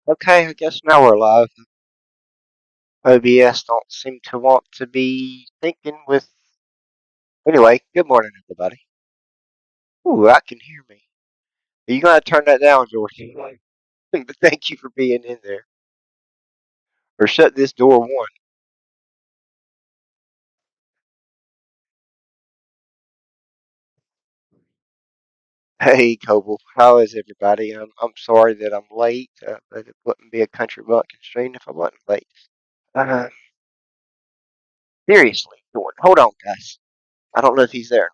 Okay, I guess now we're live. OBS don't seem to want to be thinking with. Anyway, good morning, everybody. Ooh, I can hear me. Are you gonna turn that down, Georgie? Thank you for being in there. Or shut this door one. Hey, Coble, how is everybody? I'm sorry that I'm late, but it wouldn't be a country bumpkin stream if I wasn't late. Uh, seriously, Jordan, hold on, guys. I don't know if he's there.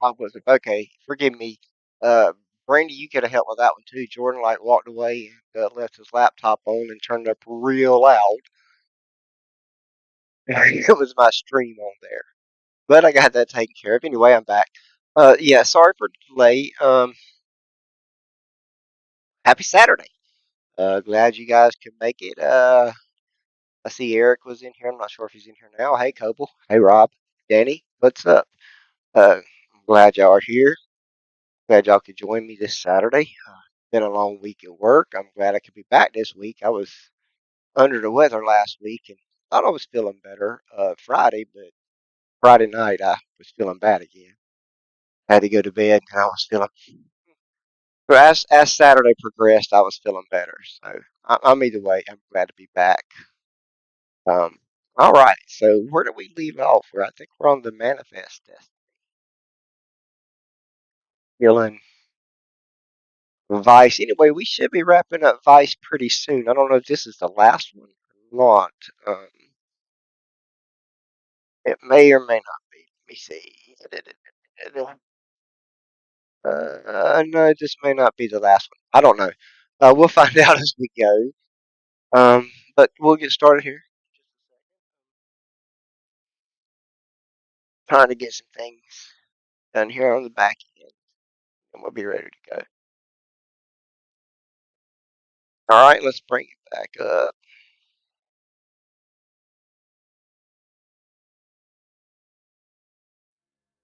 I was okay. Forgive me. Uh, Brandy, you could have helped with that one too. Jordan like walked away and left his laptop on and turned up real loud. It was my stream on there, but I got that taken care of. Anyway, I'm back. Yeah, sorry for the delay. Happy Saturday. Glad you guys could make it. I see Eric was in here. I'm not sure if he's in here now. Hey, Coble. Hey, Rob. Danny. What's up? I'm glad y'all are here. Glad y'all could join me this Saturday. Been a long week at work. I'm glad I could be back this week. I was under the weather last week and thought I was feeling better Friday, but Friday night I was feeling bad again. Had to go to bed and I was feeling. So as Saturday progressed, I was feeling better. So I'm either way. I'm glad to be back. Um, all right. So where do we leave off? Where I think we're on the manifest test. Feeling Vice. Anyway, we should be wrapping up Vice pretty soon. I don't know if this is the last one or not. It may or may not be. Let me see. No, this may not be the last one. I don't know. We'll find out as we go. But we'll get started here. Trying to get some things done here on the back end, and we'll be ready to go. All right, let's bring it back up.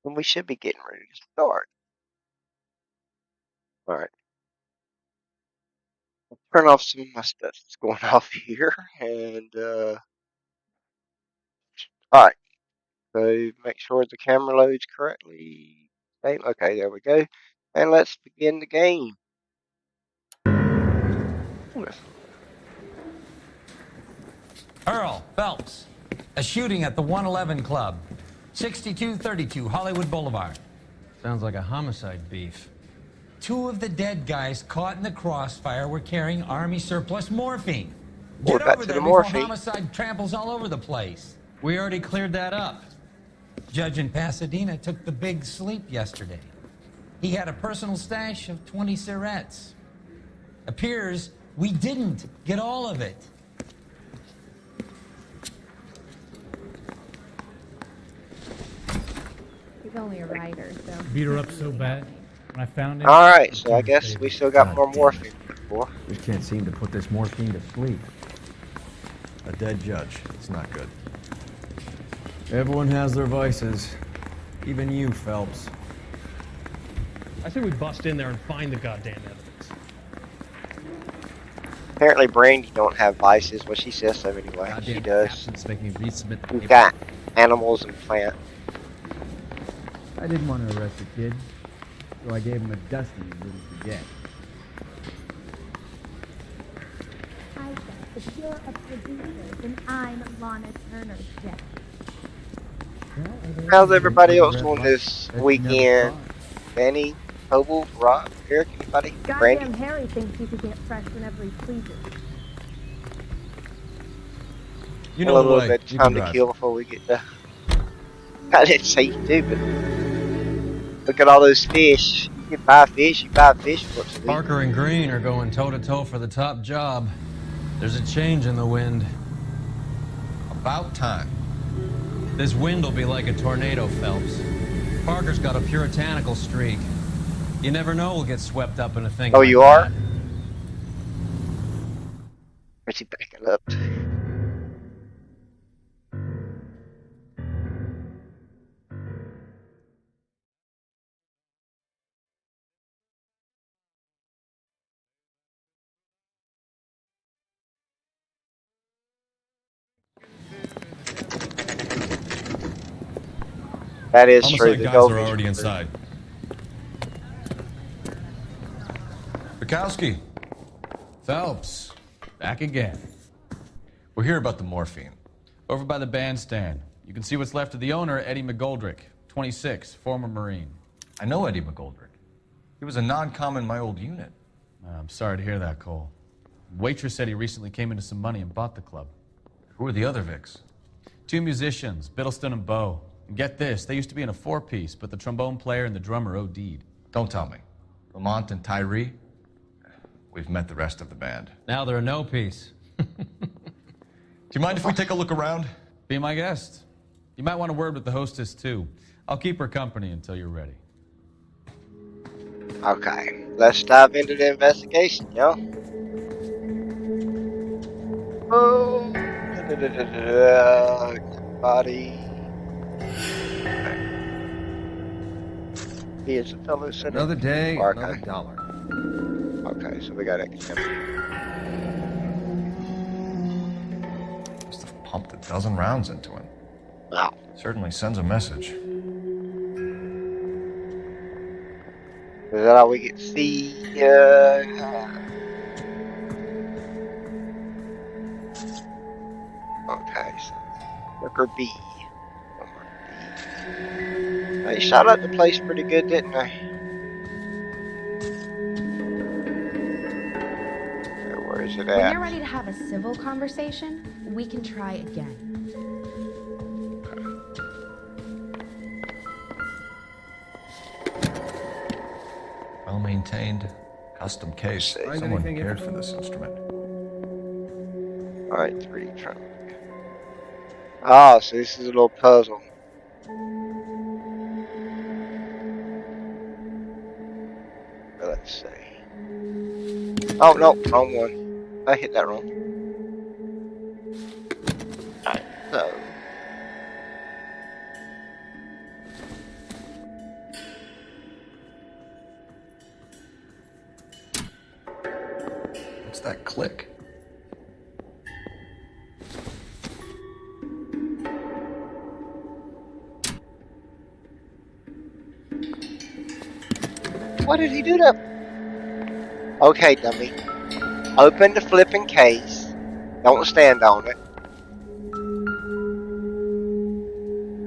And we should be getting ready to start. All right. Turn off some of my stuff that's going off here. And, all right. So make sure the camera loads correctly. Okay, there we go. And let's begin the game. Earl Phelps, a shooting at the 111 Club, 6232 Hollywood Boulevard. Sounds like a homicide beef. Two of the dead guys caught in the crossfire were carrying Army surplus morphine. We're Get back over to there the before morphine. homicide tramples all over the place. We already cleared that up. Judge in Pasadena took the big sleep yesterday. He had a personal stash of 20 cigarettes. Appears we didn't get all of it. He's only a writer, so. Beat her up so bad when I found him. All right, so I guess we still got more morphine. Boy. We can't seem to put this morphine to sleep. A dead judge. It's not good. Everyone has their vices. Even you, Phelps. I say we bust in there and find the goddamn evidence. Apparently, Brandy don't have vices. Well, she says so anyway. Goddamn She does. captions make me resubmit the We've paper. got animals and plants. I didn't want to arrest the kid, so I gave him a dusting he wouldn't forget. I said, if you're a producer, then I'm Lana Turner's Jeff. How's everybody else doing this weekend? Danny, Coble, Rob, Eric, anybody? Goddamn Brandy? Harry thinks he can get fresh whenever he pleases. You A know the little way. bit You of time can to drive. kill before we get to. I didn't say you do, but look at all those fish. You buy fish once a week. Parker and Green are going toe-to-toe for the top job. There's a change in the wind. About time. This wind will be like a tornado, Phelps. Parker's got a puritanical streak. You never know we'll get swept up in a thing Oh, like you are? that. Where's he backing up to? That is true. Homicide The guys gold are is already true. inside. Bukowski, Phelps, back again. we're here about the morphine. Over by the bandstand. You can see what's left of the owner, Eddie McGoldrick, 26, former Marine. I know Eddie McGoldrick. He was a non-com in my old unit. I'm sorry to hear that, Cole. Waitress said he recently came into some money and bought the club. Who are the other Vics? 2 musicians, Biddleston and Bowe. And get this, they used to be in a 4-piece, but the trombone player and the drummer OD'd. Don't tell me. Lamont and Tyree? We've met the rest of the band. Now they're a no-piece. Do you mind if we take a look around? Be my guest. You might want a word with the hostess, too. I'll keep her company until you're ready. Okay, let's dive into the investigation, yo. Oh, body. He is a fellow citizen. Another day, Okay. another dollar. Okay, so we got activity. Must have pumped a dozen rounds into him. Wow. Certainly sends a message. Is that all we get to see? Okay, so worker B. They shot up the place pretty good, didn't they? So where is it When at? you're ready to have a civil conversation, we can try again. Well-maintained, custom case. Find Someone anything cared for interesting? this instrument. Alright, 3D trunk. Oh, so this is a little puzzle. Let's see. Oh, no, wrong one. I hit that wrong. Alright, so. What's that click? What did he do to? Okay, dummy. Open the flipping case. Don't stand on it.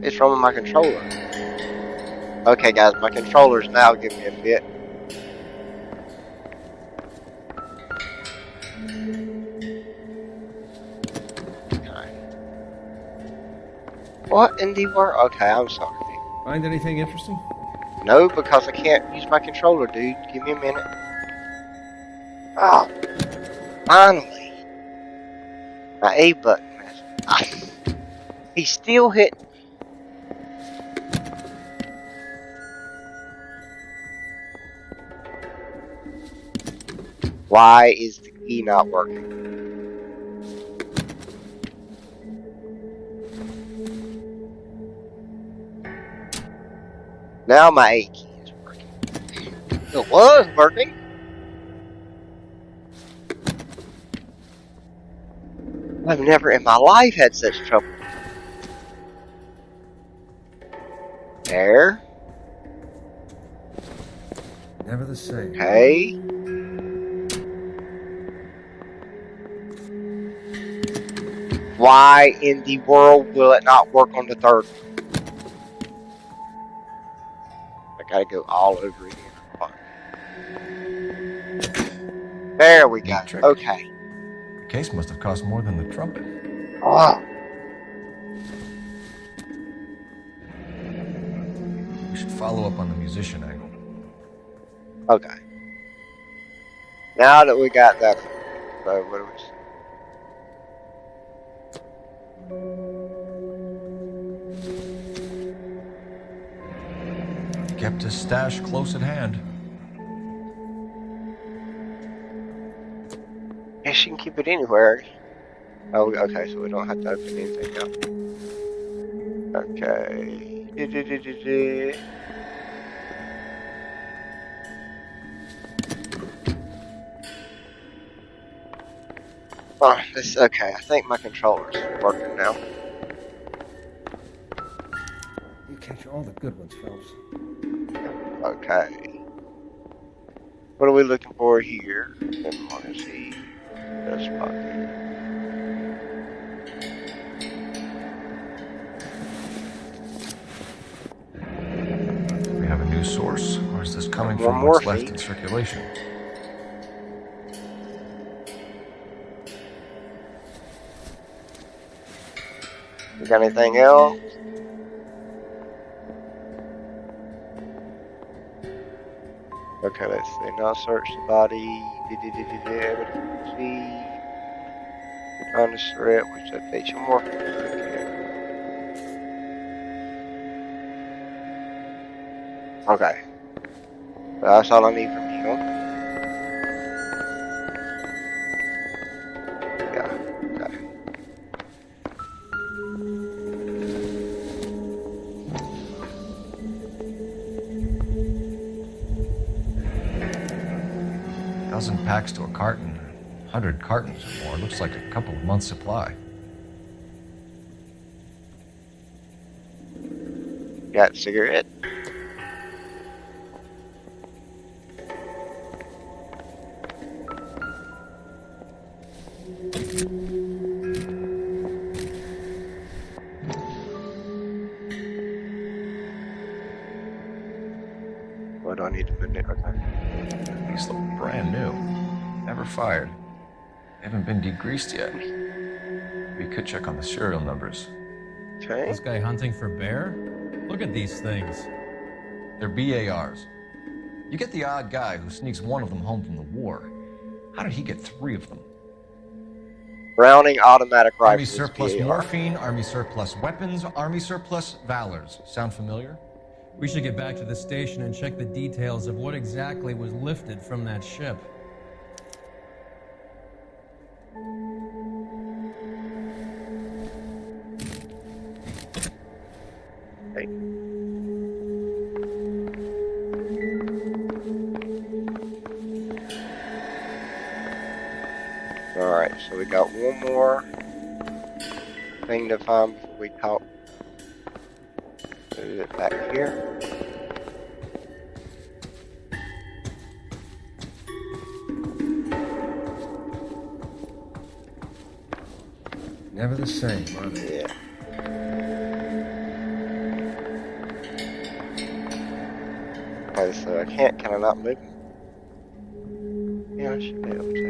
It's wrong with my controller. Okay, guys, my controller's now giving me a fit. Okay. What in the world? Okay, I'm sorry. Find anything interesting? No, because I can't use my controller, dude. Give me a minute. Oh, finally. My A button. He's still hitting. Why is the key not working? Now my A key is working. It was working. I've never in my life had such trouble. There. Never the same. Okay. Why in the world will it not work on the third one? I gotta go all over again. There we go. Neat trick. Okay. The case must have cost more than the trumpet. Oh, We should follow up on the musician angle. okay. Now that we got that, so what do we Kept his stash close at hand. Guess you can keep it anywhere. Oh, okay, so we don't have to open anything up. Okay. Oh, this okay. I think my controller's working now. You catch all the good ones, Phelps. Okay. What are we looking for here? I want to see this pocket. We have a new source, or is this coming One from more what's left feed. in circulation? You got anything else? Okay, let's see. Now search the body. Evidence see. On the threat, which updates you more. Okay. That's all I need from you. Yeah, okay. Dozen packs to a carton, 100 cartons or more. Looks like a couple of months' supply. Got a cigarette? What do I need to put in it? Okay. These look brand new. Never fired. They haven't been degreased yet. We could check on the serial numbers. Okay. This guy hunting for bear? Look at these things. They're BARs. You get the odd guy who sneaks one of them home from the war. How did he get 3 of them? Browning automatic rifle. Army surplus morphine, Army surplus weapons, Army surplus valors. Sound familiar? We should get back to the station and check the details of what exactly was lifted from that ship. Okay. Alright, so we got one more thing to find before we talk. Put it back here. Never the same, are they? Yeah. Okay, so can I not move him? Yeah, I should be able to.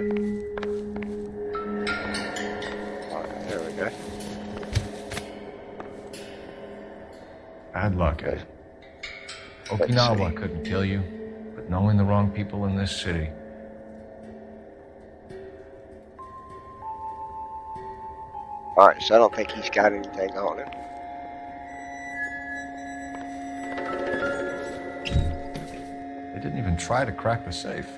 Alright, there we go. Bad luck, Ed. Okinawa couldn't kill you, but knowing the wrong people in this city. Alright, so I don't think he's got anything on him. They didn't even try to crack the safe.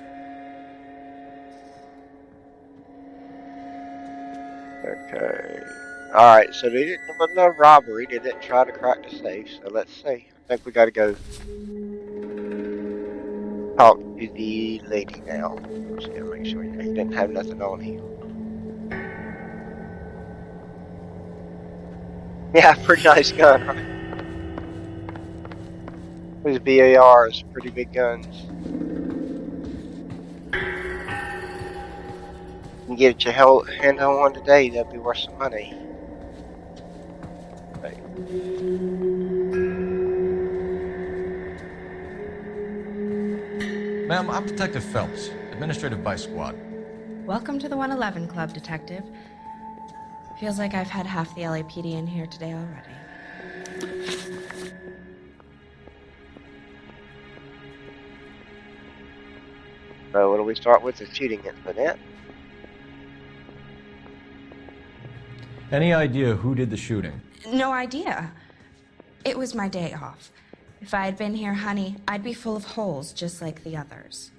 Okay. Alright, so they didn't, there was no robbery. They didn't try to crack the safe. So let's see. I think we gotta go talk to the lady now. Just gotta make sure he didn't have nothing on him. Yeah, pretty nice gun, right? These BARs, pretty big guns. You can get your hand on one today, that'd be worth some money. Right. Ma'am, I'm Detective Phelps, Administrative Vice Squad. Welcome to the 111 Club, Detective. Feels like I've had half the LAPD in here today already. So what do we start with? The shooting incident. Any idea who did the shooting? No idea. It was my day off. If I had been here, honey, I'd be full of holes just like the others.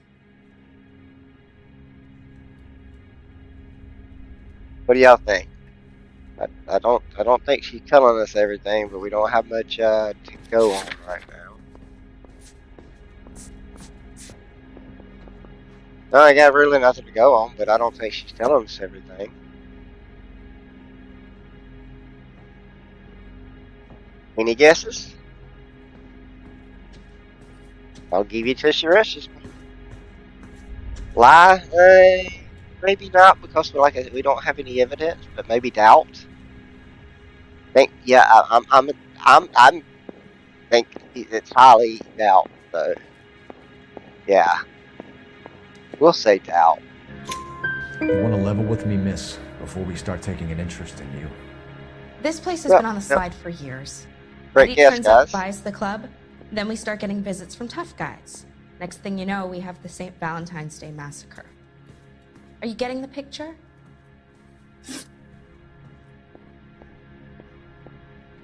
What do y'all think? I don't think she's telling us everything, but we don't have much to go on right now. No, I got really nothing to go on, but I don't think she's telling us everything. Any guesses? I'll give you till she rushes me. Lie? Maybe not, because we don't have any evidence, but maybe doubt. Think I'm think it's highly doubt though. Yeah. We'll say doubt. You want to level with me, miss, before we start taking an interest in you? This place has been on the slide for years. Great Eddie guess, turns up, guys. buys the club, then we start getting visits from tough guys. Next thing you know, we have the St. Valentine's Day massacre. Are you getting the picture?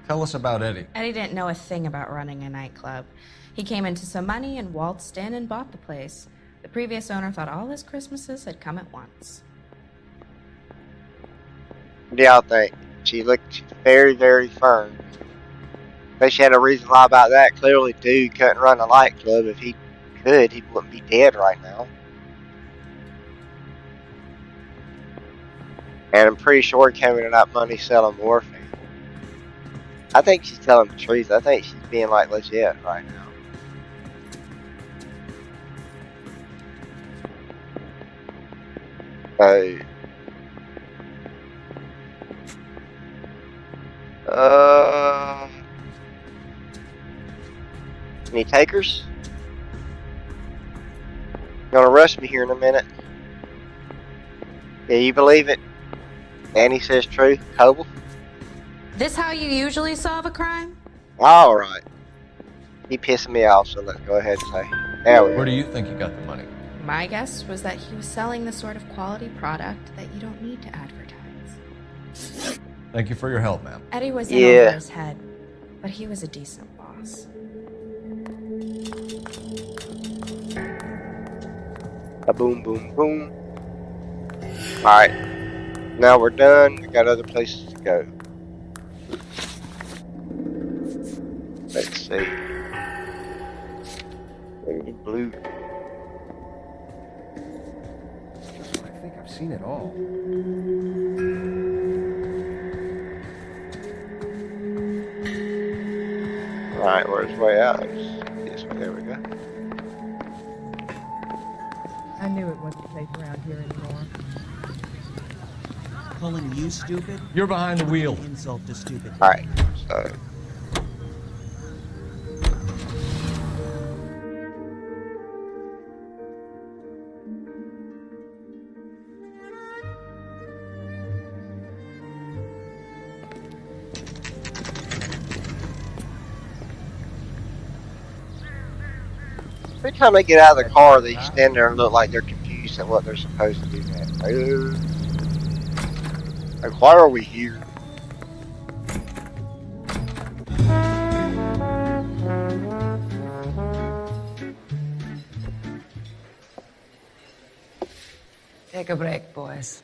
Tell us about Eddie. Eddie didn't know a thing about running a nightclub. He came into some money and waltzed in and bought the place. The previous owner thought all his Christmases had come at once. What do y'all think? She looked very, very firm. But she had a reason to lie about that. Clearly, dude couldn't run a nightclub. If he could, he wouldn't be dead right now. And I'm pretty sure he came into that money selling morphine. I think she's telling the truth. I think she's being like legit right now. Any takers? Gonna rush me here in a minute. Yeah, you believe it? Annie says true. Coble? This how you usually solve a crime? Alright. He pissing me off, so let's go ahead and say. There we go. Where do you think you got the money? My guess was that he was selling the sort of quality product that you don't need to advertise. Thank you for your help, ma'am. Eddie was in over his head, but he was a decent boss. A boom, boom, boom. Alright. Now we're done. We got other places to go. Let's see. Blue. I think I've seen it all. Alright, where's the way out? This way, there we go. I knew it wasn't safe around here anymore. Calling you stupid? You're behind the wheel. Insult to stupid. Alright, so. Every time they get out of the car, they stand there and look like they're confused at what they're supposed to do next. Like, why are we here? Take a break, boys.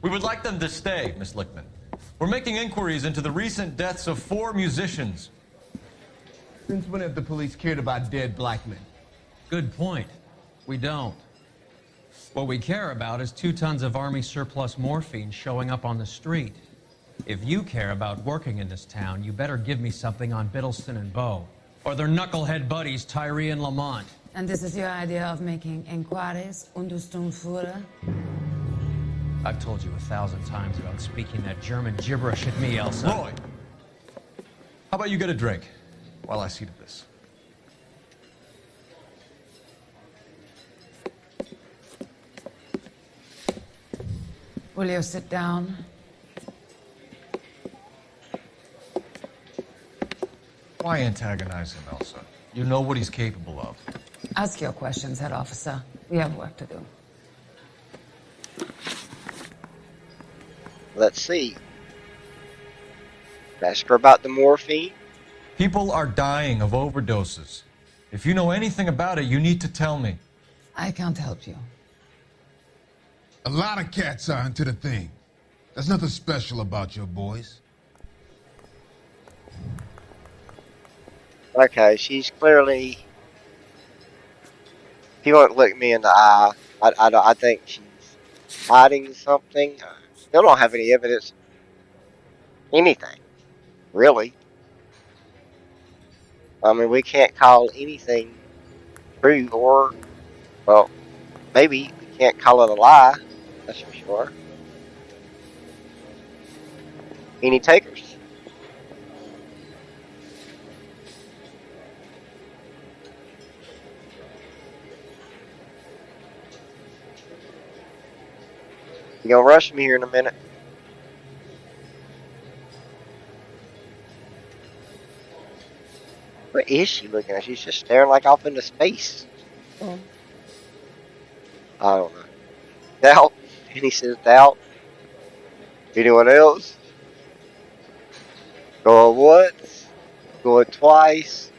We would like them to stay, Miss Lickman. We're making inquiries into the recent deaths of 4 musicians. Since when have the police cared about dead black men? Good point. We don't. What we care about is 2 tons of Army surplus morphine showing up on the street. If you care about working in this town, you better give me something on Biddleston and Bow, or their knucklehead buddies Tyree and Lamont. And this is your idea of making inquiries und Stundenführer? I've told you 1,000 times about speaking that German gibberish at me, Elsa. Roy! How about you get a drink while I see to this? Will you sit down? Why antagonize him, Elsa? You know what he's capable of. Ask your questions, head officer. We have work to do. Let's see. Ask her about the morphine. People are dying of overdoses. If you know anything about it, you need to tell me. I can't help you. A lot of cats are into the thing. There's nothing special about your boys. Okay, she's clearly. He won't look me in the eye. I think she's hiding something. Still don't have any evidence. Anything, really. I mean, we can't call anything true, or, well, maybe we can't call it a lie. That's for sure. Any takers? You gonna rush me here in a minute? What is she looking at? She's just staring like off into space. I don't know. Doubt. And he says doubt. Anyone else? Going once. Going twice.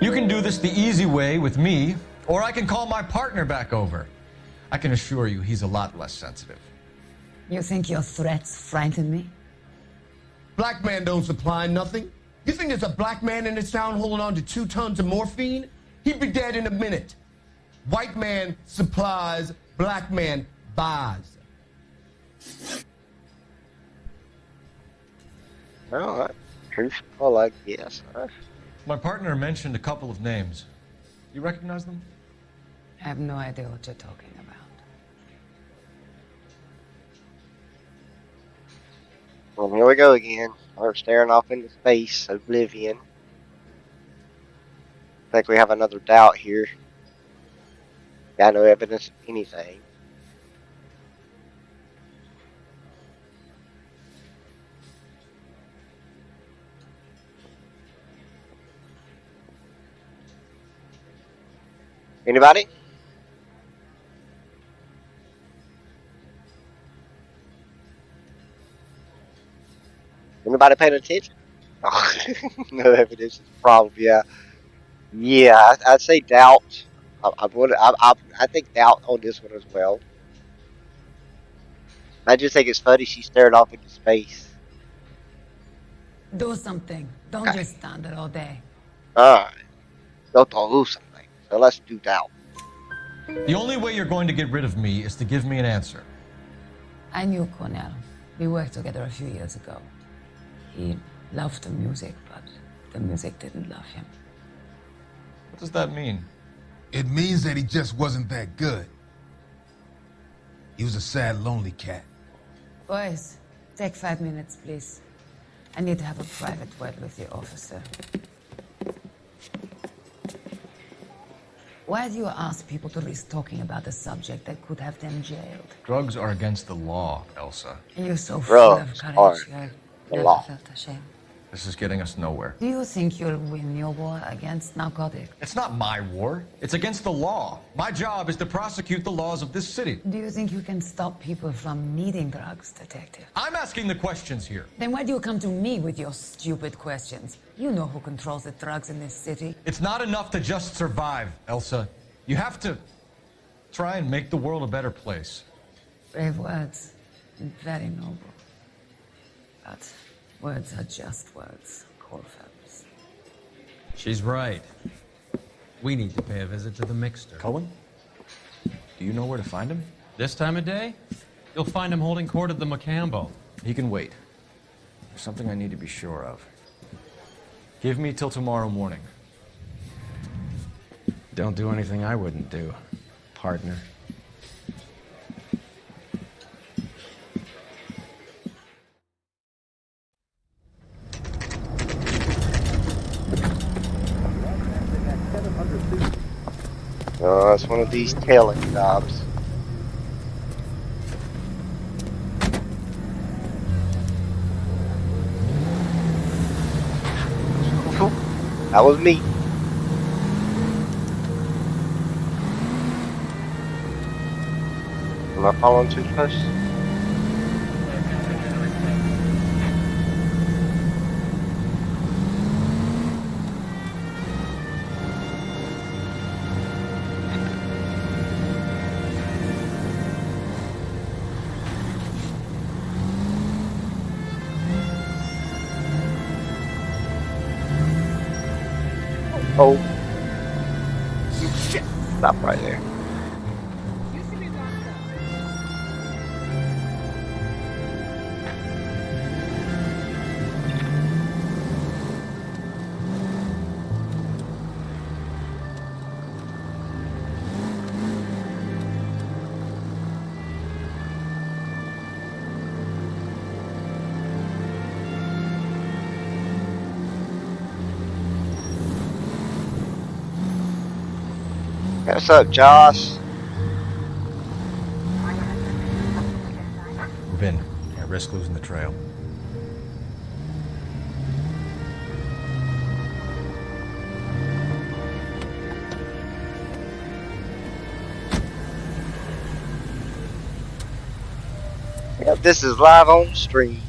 You can do this the easy way with me, or I can call my partner back over. I can assure you he's a lot less sensitive. You think your threats frighten me? Black man don't supply nothing. You think there's a black man in this town holding on to 2 tons of morphine? He'd be dead in a minute. White man supplies, black man buys. Alright. Truthful, I guess. My partner mentioned a couple of names. You recognize them? I have no idea what you're talking about. Well, here we go again. We're staring off into space, oblivion. I think we have another doubt here. Got no evidence of anything. Anybody? Anybody paying attention? Oh, no evidence is a problem. Yeah, yeah. I'd say doubt. I think doubt on this one as well. I just think it's funny she stared off into space. Do something. Don't just stand there all day. Alright. Don't do something. So let's do doubt. The only way you're going to get rid of me is to give me an answer. I knew Cornell. We worked together a few years ago. He loved the music, but the music didn't love him. What does that mean? It means that he just wasn't that good. He was a sad, lonely cat. Boys, take 5 minutes, please. I need to have a private word with the officer. Why do you ask people to risk talking about a subject that could have them jailed? Drugs are against the law, Elsa. You're so full of courage. The Never law. felt ashamed. This is getting us nowhere. Do you think you'll win your war against narcotics? It's not my war. It's against the law. My job is to prosecute the laws of this city. Do you think you can stop people from needing drugs, detective? I'm asking the questions here. Then why do you come to me with your stupid questions? You know who controls the drugs in this city. It's not enough to just survive, Elsa. You have to try and make the world a better place. Brave words. And very noble. But words are just words, Corfabs. She's right. We need to pay a visit to the mixer. Cullen? Do you know where to find him? This time of day? You'll find him holding court at the Macambo. He can wait. There's something I need to be sure of. Give me till tomorrow morning. Don't do anything I wouldn't do, partner. Oh, it's one of these tailing jobs. That was me. Am I following too close? Oh, shit! Stop right there. What's up, Josh? Move in. Can't risk losing the trail. Yep, this is live on stream.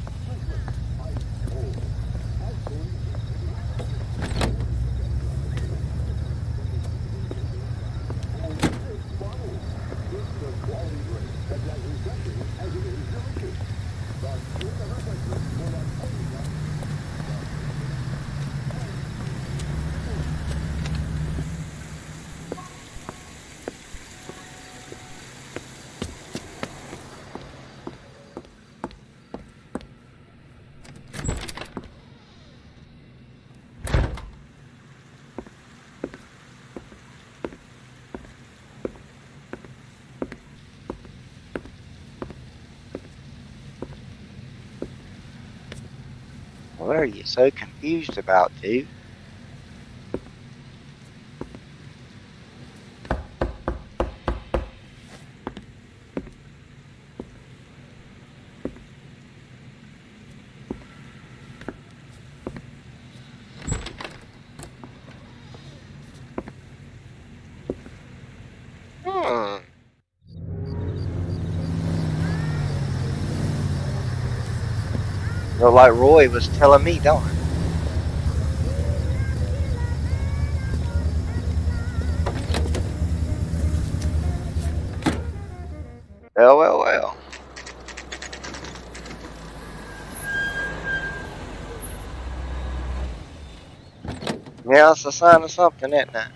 What are you so confused about, dude? Look like Roy was telling me, don't it? Well. Yeah, it's a sign of something, isn't it?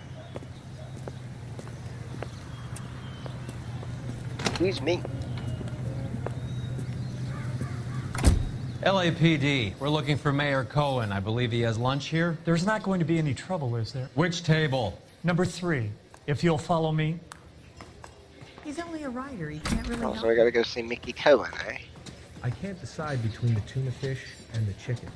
Excuse me. LAPD, we're looking for Mayor Cohen. I believe he has lunch here. There's not going to be any trouble, is there? Which table? Number 3, if you'll follow me. He's only a writer. He can't really Oh, help so we gotta go see Mickey Cohen, eh? I can't decide between the tuna fish and the chicken.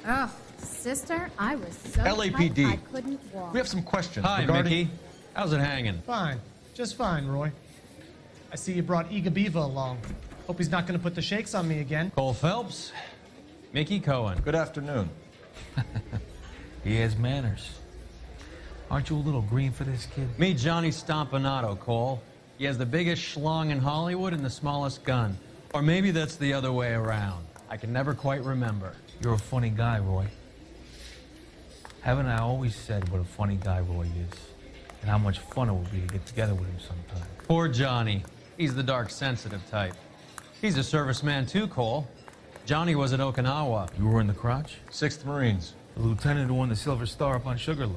Oh, sister, I was so LAPD. tight I couldn't walk. We have some questions. Hi, Mickey. How's it hanging? Fine. Just fine, Roy. I see you brought Iga Beaver along. Hope he's not going to put the shakes on me again. Cole Phelps, Mickey Cohen. Good afternoon. He has manners. Aren't you a little green for this kid? Meet Johnny Stompanato, Cole. He has the biggest schlong in Hollywood and the smallest gun. Or maybe that's the other way around. I can never quite remember. You're a funny guy, Roy. Haven't I always said what a funny guy Roy is? And how much fun it would be to get together with him sometime. Poor Johnny. He's the dark, sensitive type. He's a serviceman too, Cole. Johnny was at Okinawa. You were in the crotch? 6th Marines. The lieutenant who won the Silver Star up on Sugarloaf.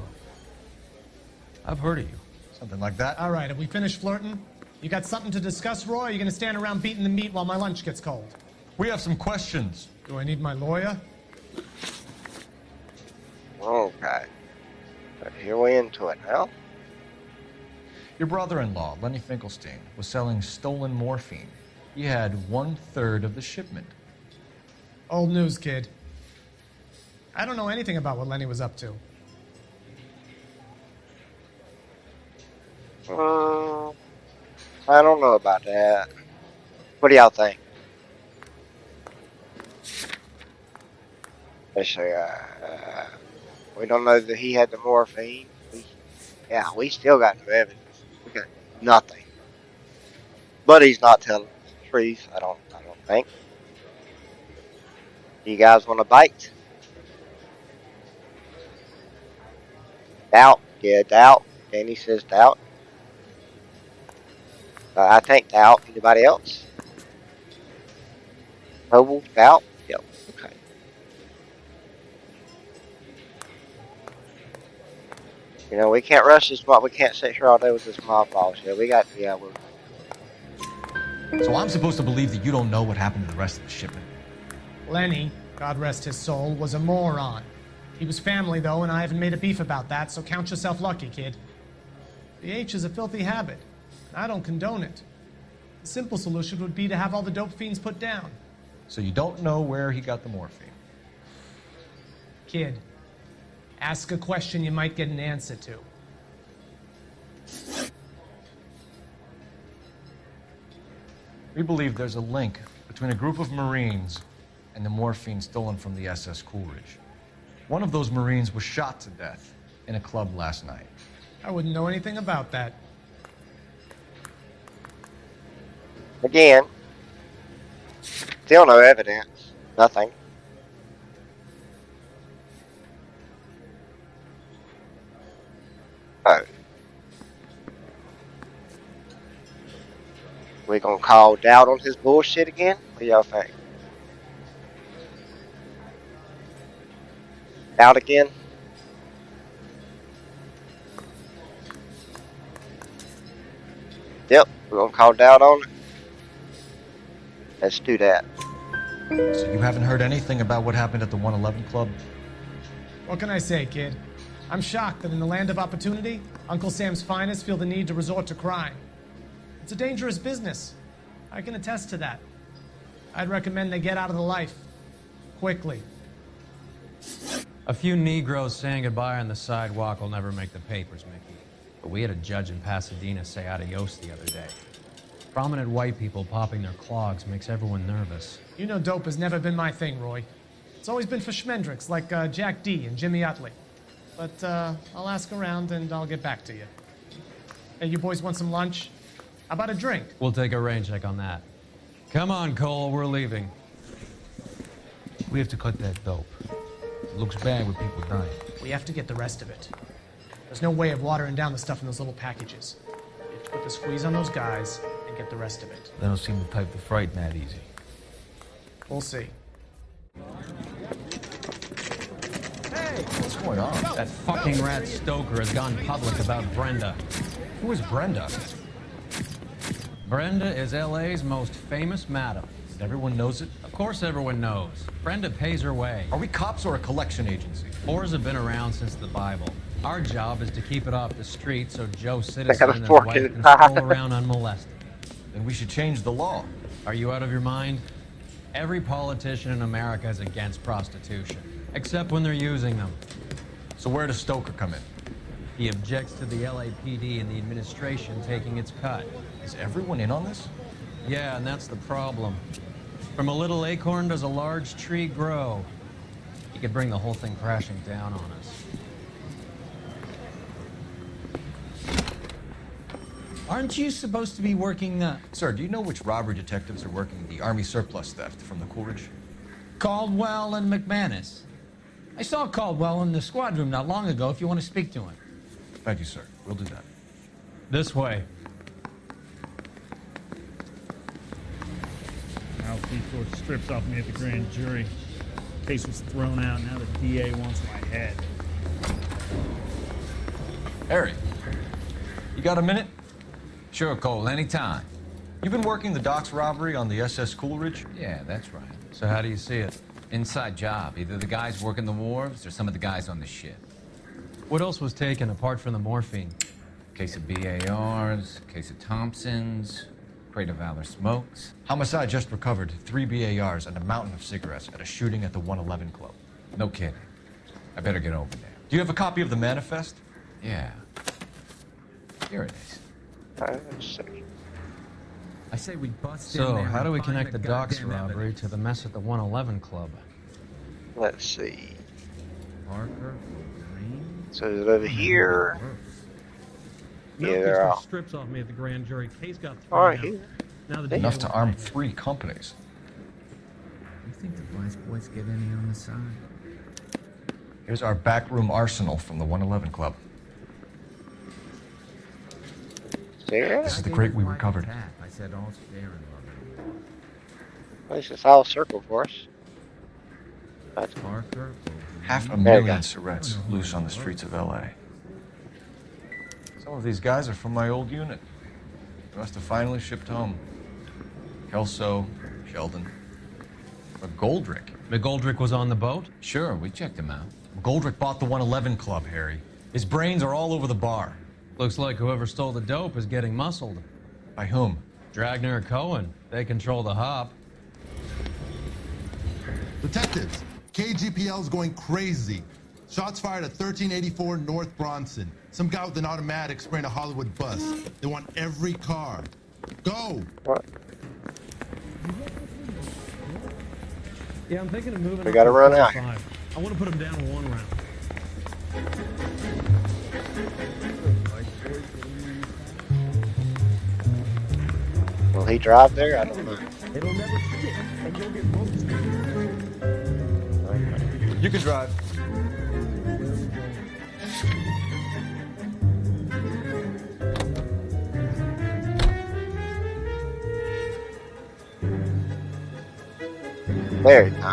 I've heard of you. Something like that. All right, have we finished flirting? You got something to discuss, Roy? Or are you going to stand around beating the meat while my lunch gets cold? We have some questions. Do I need my lawyer? Okay. So here we into it now. Your brother-in-law, Lenny Finkelstein, was selling stolen morphine. He had 1/3 of the shipment. Old news, kid. I don't know anything about what Lenny was up to. I don't know about that. What do y'all think? Let's see, we don't know that he had the morphine. We still got no evidence. We got nothing. But he's not telling us the truth, I don't think. You guys want to bite? Doubt. Yeah, doubt. Danny says doubt. I think doubt. Anybody else? Noble, doubt? Yep. Okay. You know, we can't rush this mob. We can't sit here all day with this mob boss. Yeah, we got. Yeah, we're. So I'm supposed to believe that you don't know what happened to the rest of the shipment? Lenny, God rest his soul, was a moron. He was family, though, and I haven't made a beef about that, so count yourself lucky, kid. The H is a filthy habit, and I don't condone it. The simple solution would be to have all the dope fiends put down. So you don't know where he got the morphine? Kid, ask a question you might get an answer to. We believe there's a link between a group of Marines and the morphine stolen from the SS Coolidge. One of those Marines was shot to death in a club last night. I wouldn't know anything about that. Again, still no evidence. Nothing. Oh. We gonna call doubt on his bullshit again? What do y'all think? Doubt again? Yep, we're gonna call doubt on it. Let's do that. So you haven't heard anything about what happened at the 111 Club? What can I say, kid? I'm shocked that in the land of opportunity, Uncle Sam's finest feel the need to resort to crime. It's a dangerous business. I can attest to that. I'd recommend they get out of the life. Quickly. A few Negroes saying goodbye on the sidewalk will never make the papers, Mickey. But we had a judge in Pasadena say adios the other day. Prominent white people popping their clogs makes everyone nervous. You know dope has never been my thing, Roy. It's always been for schmendricks like Jack D. and Jimmy Utley. But I'll ask around and I'll get back to you. Hey, you boys want some lunch? How about a drink? We'll take a rain check on that. Come on, Cole, we're leaving. We have to cut that dope. It looks bad with people dying. We have to get the rest of it. There's no way of watering down the stuff in those little packages. You have to put the squeeze on those guys and get the rest of it. They don't seem the type to frighten that easy. We'll see. Hey, what's going on? That fucking rat Stoker has gone public about Brenda. Who is Brenda? Brenda is LA's most famous madam. Everyone knows it? Of course everyone knows. Brenda pays her way. Are we cops or a collection agency? Whores have been around since the Bible. Our job is to keep it off the street so Joe Citizen and his wife can stroll around unmolested. Then we should change the law. Are you out of your mind? Every politician in America is against prostitution, except when they're using them. So where does Stoker come in? He objects to the LAPD and the administration taking its cut. Is everyone in on this? Yeah, and that's the problem. From a little acorn does a large tree grow. He could bring the whole thing crashing down on us. Aren't you supposed to be working, Sir, do you know which robbery detectives are working the Army surplus theft from the Coolidge? Caldwell and McManus. I saw Caldwell in the squad room not long ago if you want to speak to him. Thank you, sir. We'll do that. This way. Alfie tore strips off me at the grand jury. Case was thrown out. Now the DA wants my head. Harry, you got a minute? Sure, Cole, anytime. You've been working the docks robbery on the SS Coolidge? Yeah, that's right. So how do you see it? Inside job. Either the guys working the wharves or some of the guys on the ship. What else was taken apart from the morphine? Case of BARs, case of Thompsons, crate of Valor smokes. Homicide just recovered 3 BARs and a mountain of cigarettes at a shooting at the 111 Club. No kidding. I better get over there. Do you have a copy of the manifest? Yeah. Here it is. I say we bust in So, there how do and we find connect the docks goddamn robbery evidence. to the mess at the 111 Club? Let's see. Parker, Green. So is it over here? Yeah, Milk they're tore all. strips off me at the grand jury. Case got All thrown right, out. here. Now the Enough DA to wants arm my head. 3 companies. You think the vice boys get any on the side? Here's our backroom arsenal from the 111 Club. Yeah. This is the crate we recovered. I said all fair and loving. At least it's all circled for us. That's Parker, Half a There you million go. cigarettes loose on the streets of LA. Some of these guys are from my old unit. They must have finally shipped home. Kelso, Sheldon. McGoldrick. McGoldrick was on the boat? Sure, we checked him out. McGoldrick bought the 111 Club, Harry. His brains are all over the bar. Looks like whoever stole the dope is getting muscled. By whom? Dragner or Cohen. They control the hop. Detectives, KGPL's going crazy. Shots fired at 1384 North Bronson. Some guy with an automatic spraying a Hollywood bus. They want every car. Go! What? Yeah, I'm thinking of moving. We gotta run out. 45. I want to put him down one round. Will he drive there? I don't know. It'll never stick, and you'll get most. You can drive. There you go.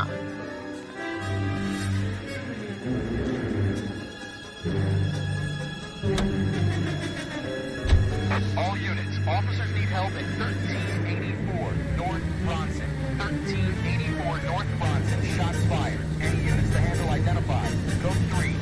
All units, officers need help at 1384 North Bronson. 1384 North Bronson, shots fired. Any units to handle identified. Code 3.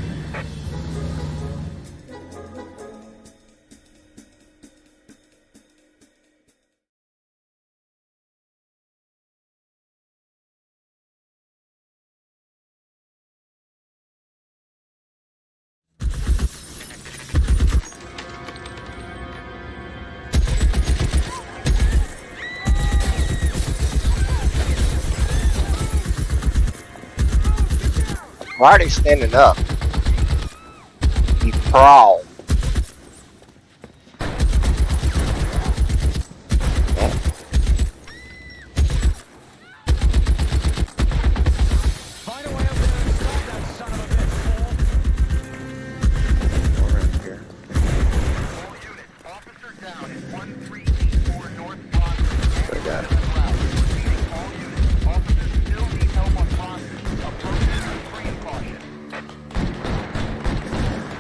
Why are they standing up? You crawl. Find a way up there and stop that son of a bitch, Over here. All units, officer down at 1384 North Bronson. I got it. All units, officers still need help on Bronson. Approach with extreme caution.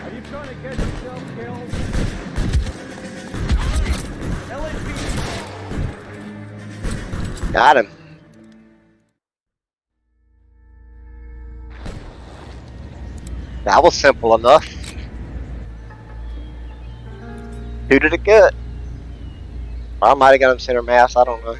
Are you trying to get yourself killed? LSPD. Got him. That was simple enough. Who did it good? Or I might have got him center mass, I don't know.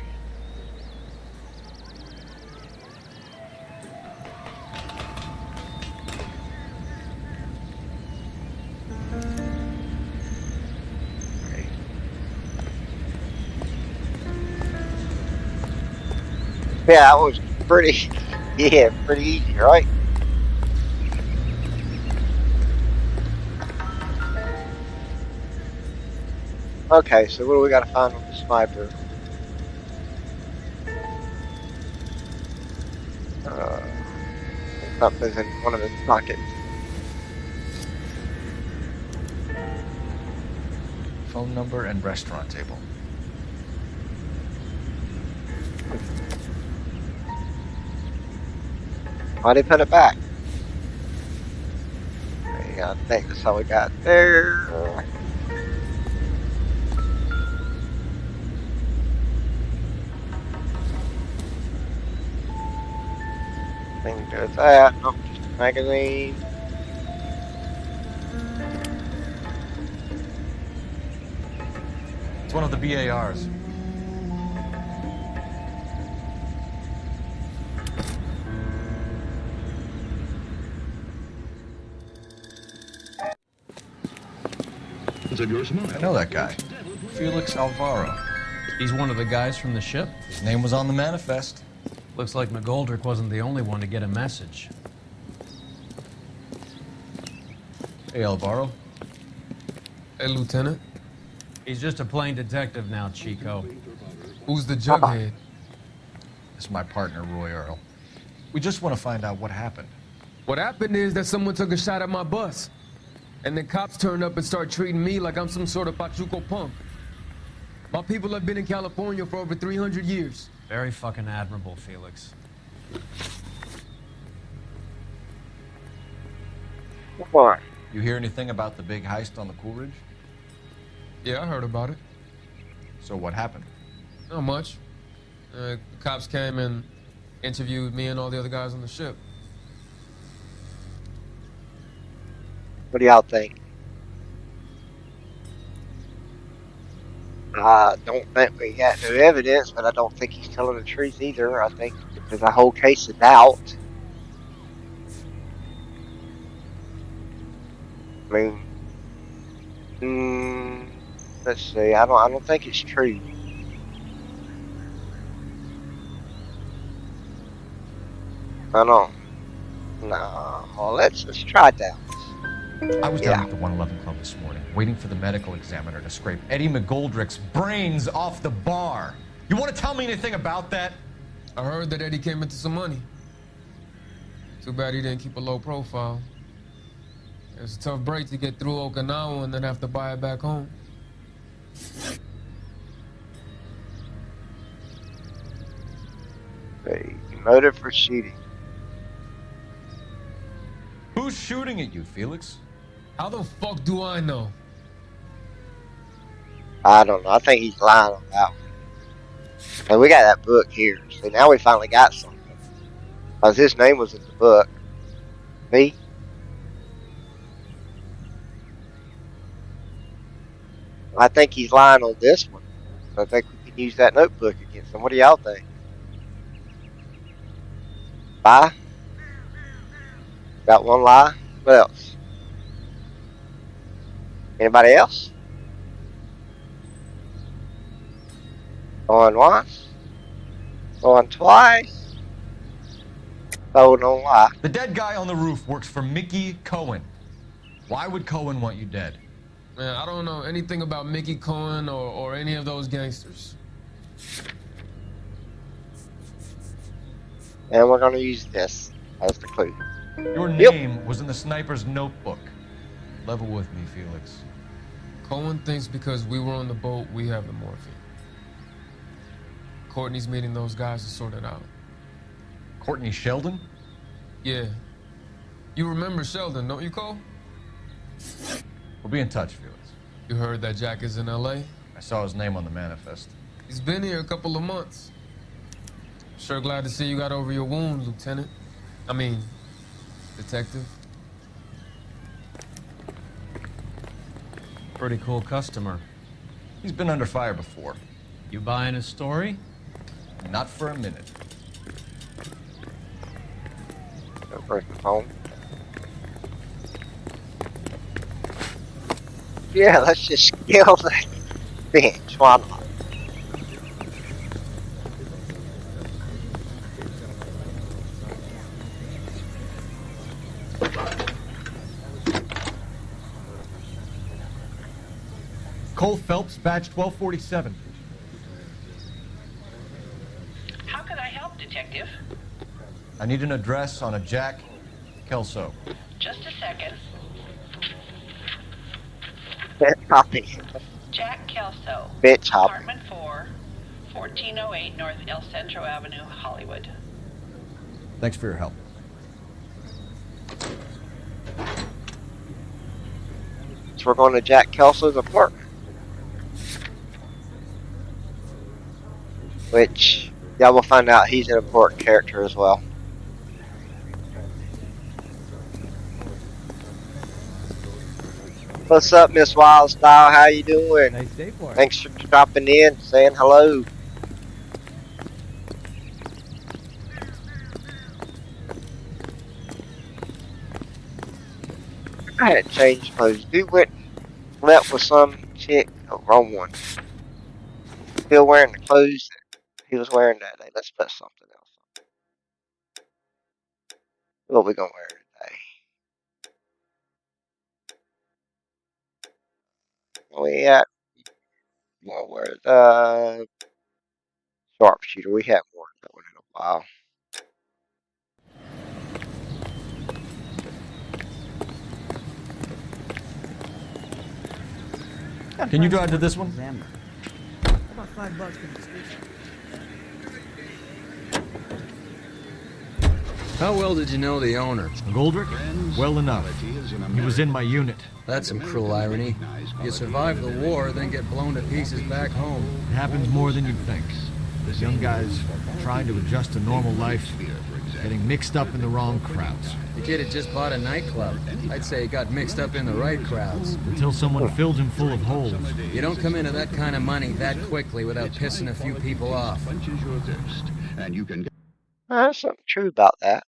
Yeah, that was pretty, yeah, pretty easy, right? Okay, so what do we gotta find with the sniper? Something's in one of his pockets. Phone number and restaurant table. Why'd he put it back? There you go, I think that's all we got there. Thing does that. Nope, just a magazine. It's one of the BARs. I know that guy. Felix Alvaro. He's one of the guys from the ship? His name was on the manifest. Looks like McGoldrick wasn't the only one to get a message. Hey, Alvaro. Hey, Lieutenant. He's just a plain detective now, Chico. Who's the jughead? This is my partner, Roy Earl. We just want to find out what happened. What happened is that someone took a shot at my bus. And then cops turned up and start treating me like I'm some sort of Pachuco punk. My people have been in California for over 300 years. Very fucking admirable, Felix. Why? You hear anything about the big heist on the Cool Ridge? Yeah, I heard about it. So what happened? Not much. Cops came and interviewed me and all the other guys on the ship. What do y'all think? I don't think we got no evidence, but I don't think he's telling the truth either. I think there's a whole case of doubt. I mean, let's see. I don't think it's true. I don't. No, let's try Dallas. I was down at the 111 Club this morning, waiting for the medical examiner to scrape Eddie McGoldrick's brains off the bar. You want to tell me anything about that? I heard that Eddie came into some money. Too bad he didn't keep a low profile. It's a tough break to get through Okinawa and then have to buy it back home. A motive for shooting. Who's shooting at you, Felix? How the fuck do I know? I don't know. I think he's lying on that one. And we got that book here. So now we finally got something. Because his name was in the book. Me? I think he's lying on this one. I think we can use that notebook against him. What do y'all think? Lie? Got one lie? What else? Anybody else? Going once? Going twice? Oh, no lie. The dead guy on the roof works for Mickey Cohen. Why would Cohen want you dead? Man, I don't know anything about Mickey Cohen or any of those gangsters. And we're going to use this as the clue. Your name was in the sniper's notebook. Level with me, Felix. Cohen thinks because we were on the boat, we have the morphine. Courtney's meeting those guys to sort it out. Courtney Sheldon? Yeah. You remember Sheldon, don't you, Cole? We'll be in touch, Felix. You heard that Jack is in L.A.? I saw his name on the manifest. He's been here a couple of months. Sure glad to see you got over your wound, Lieutenant. I mean, Detective. Pretty cool customer. He's been under fire before. You buying his story? Not for a minute. Break the phone. Yeah, let's just kill the bench. Why not? Cole Phelps, badge 1247. How can I help, Detective? I need an address on a Jack Kelso. Just a second. Bitch hopping. Jack Kelso. Bitch hopping. Apartment 4, 1408 North El Centro Avenue, Hollywood. Thanks for your help. So we're going to Jack Kelso's apartment. Which, y'all will find out he's an important character as well. What's up, Miss Wildstyle? How you doing? Nice day for it. Thanks for dropping in, saying hello. I had changed clothes. Dude went and slept with some chick. Oh, wrong one. Still wearing the clothes that he was wearing that day. Let's put something else on. What we gonna wear today? We gonna wear the sharpshooter. We haven't worn that one in a while. Can you drive to this one? About $5 for the street. How well did you know the owner? Goldrick? Well enough. He was in my unit. That's some cruel irony. You survive the war, then get blown to pieces back home. It happens more than you'd think. Young guys trying to adjust to normal life, getting mixed up in the wrong crowds. The kid had just bought a nightclub. I'd say he got mixed up in the right crowds. Until someone filled him full of holes. You don't come into that kind of money that quickly without pissing a few people off. There's something true about that.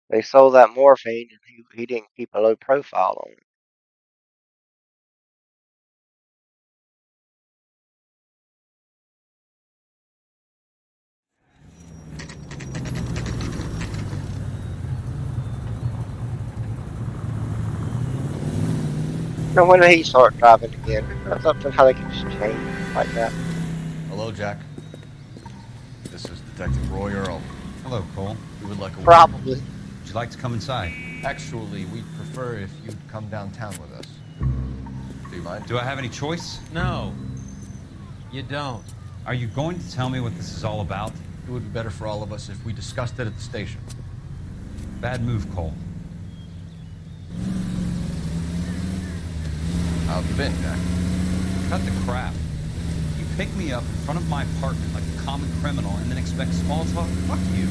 They sold that morphine, and he didn't keep a low profile on it. And when did he start driving again? That's up to how they can just change like that. Hello, Jack. This is Detective Roy Earl. Hello, Cole. We would like a Probably. Would you like to come inside? Actually, we'd prefer if you'd come downtown with us. Do you mind? Do I have any choice? No. You don't. Are you going to tell me what this is all about? It would be better for all of us if we discussed it at the station. Bad move, Cole. How have you been, Jack? Cut the crap. You pick me up in front of my apartment like a common criminal and then expect small talk? Fuck you.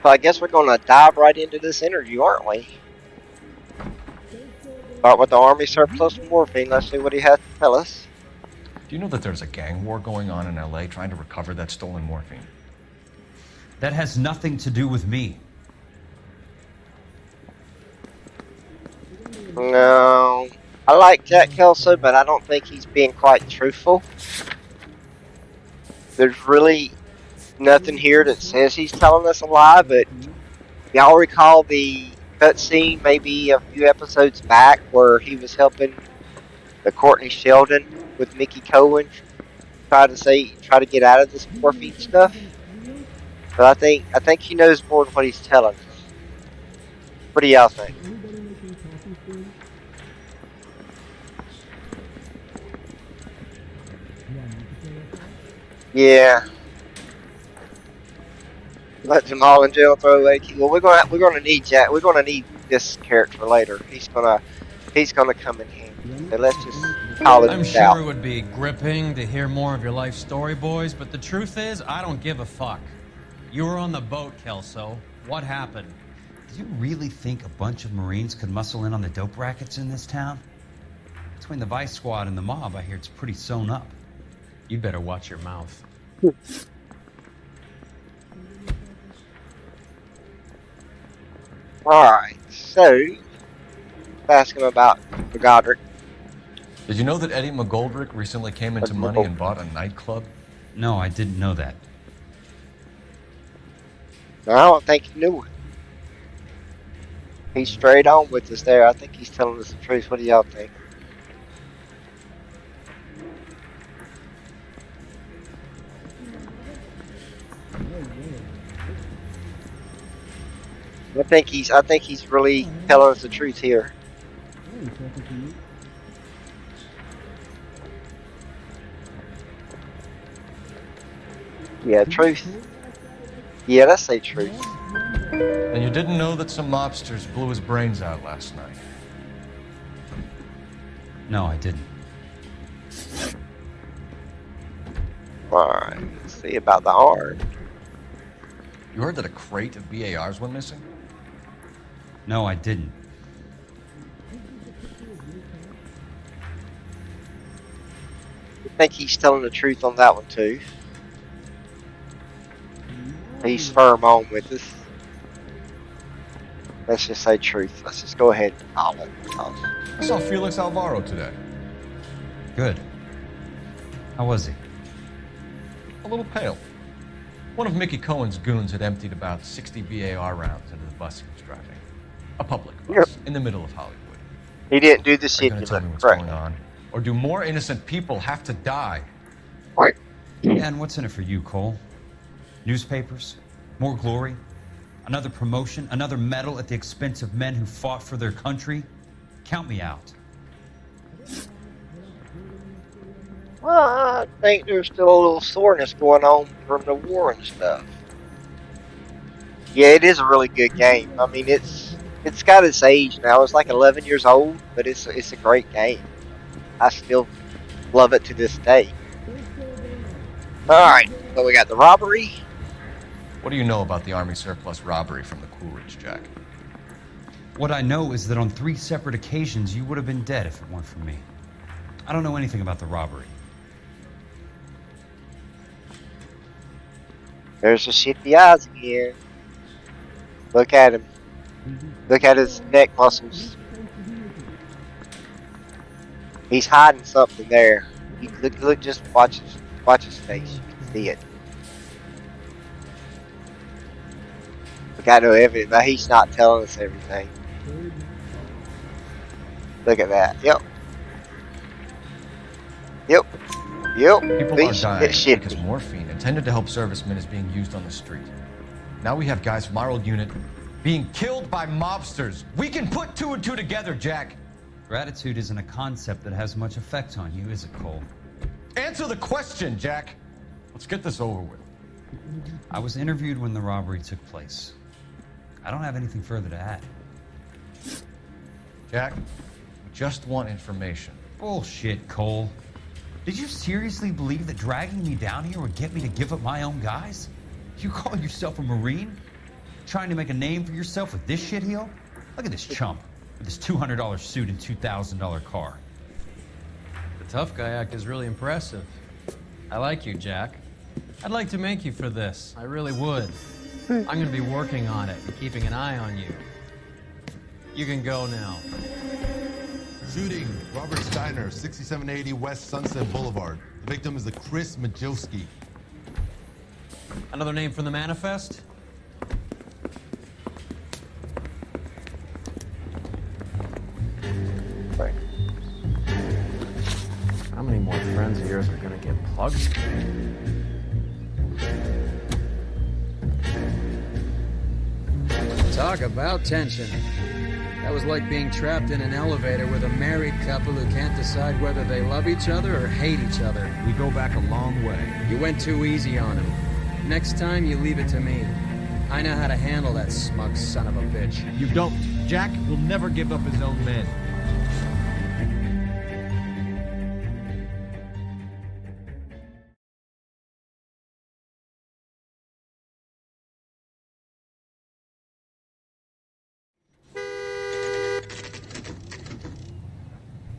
So I guess we're going to dive right into this interview, aren't we? Start with the Army surplus morphine. Let's see what he has to tell us. Do you know that there's a gang war going on in LA trying to recover that stolen morphine? That has nothing to do with me. No. I like Jack Kelso, but I don't think he's being quite truthful. There's really nothing here that says he's telling us a lie, but y'all recall the cutscene maybe a few episodes back where he was helping the Courtney Sheldon with Mickey Cohen try to get out of this morphine stuff. But I think he knows more than what he's telling us. What do y'all think? Yeah. Let Jamal in jail throw away. Well, we're gonna need Jack. We're gonna need this character later. He's gonna come in handy. So let's just call it I'm out. sure it would be gripping to hear more of your life story, boys, but the truth is, I don't give a fuck. You were on the boat, Kelso. What happened? Do you really think a bunch of Marines could muscle in on the dope rackets in this town? Between the Vice Squad and the mob, I hear it's pretty sewn up. You better watch your mouth. Alright, so ask him about Godric. Did you know that Eddie McGoldrick recently came into money and bought a nightclub? No, I didn't know that. No, I don't think he knew it. He's straight on with us there. I think he's telling us the truth. What do y'all think? I think he's really telling us the truth here. Yeah, truth. Yeah, let's say truth. And you didn't know that some mobsters blew his brains out last night? No, I didn't. Alright, let's see about the arm. You heard that a crate of BARs went missing? No, I didn't. I think he's telling the truth on that one too. He's firm on with us. Let's just say truth. Let's just go ahead and call it. I saw Felix Alvaro today. Good. How was he? A little pale. One of Mickey Cohen's goons had emptied about 60 BAR rounds into the bus he was driving. A public bus in the middle of Hollywood. He didn't do the Are you shit. going to tell me what's going on? Or do more innocent people have to die? Right. Yeah, and what's in it for you, Cole? Newspapers? More glory? Another promotion? Another medal at the expense of men who fought for their country? Count me out. Well, I think there's still a little soreness going on from the war and stuff. Yeah, it is a really good game. I mean, it's got its age now. It's like 11 years old, but it's a great game. I still love it to this day. All right, so we got the robbery. What do you know about the Army surplus robbery from the Coolidge, Jack? What I know is that on 3 separate occasions you would have been dead if it weren't for me. I don't know anything about the robbery. There's the shifty eyes again. Look at him. Look at his neck muscles. He's hiding something there. Look, just watch his face. You can see it. We got no evidence, but he's not telling us everything. Look at that. Yep. People are dying because morphine intended to help servicemen is being used on the street. Now we have guys from our old unit being killed by mobsters. We can put 2 and 2 together, Jack. Gratitude isn't a concept that has much effect on you, is it, Cole? Answer the question, Jack. Let's get this over with. I was interviewed when the robbery took place. I don't have anything further to add. Jack, we just want information. Bullshit, Cole. Did you seriously believe that dragging me down here would get me to give up my own guys? You call yourself a Marine? Trying to make a name for yourself with this shitheel? Look at this chump with his $200 suit and $2,000 car. The tough guy act is really impressive. I like you, Jack. I'd like to make you for this. I really would. I'm going to be working on it and keeping an eye on you. You can go now. Shooting, Robert Steiner, 6780 West Sunset Boulevard. The victim is a Chris Majowski. Another name from the manifest? Right. How many more friends of yours are going to get plugged? Talk about tension. That was like being trapped in an elevator with a married couple who can't decide whether they love each other or hate each other. We go back a long way. You went too easy on him. Next time, you leave it to me. I know how to handle that smug son of a bitch. You don't. Jack will never give up his own men.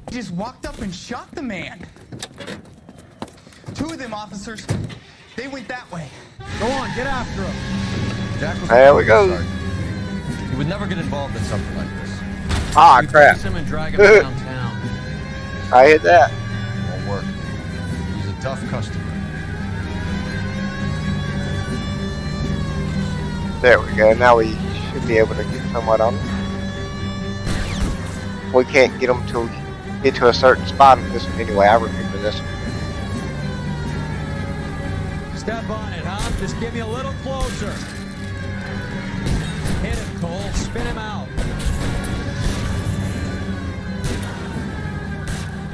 He just walked up and shot the man. 2 of them officers, they went that way. Go on, get after him. Jack was There we go. He would never get involved in something like this. Ah, crap. Him and drag him downtown. I hit that. Won't work. He's a tough customer. There we go. Now we should be able to get somewhat on him. We can't get them till we get to a certain spot in this one anyway. I remember this one. Step on it, huh? Just give me a little closer. Hit him, Cole. Spin him out.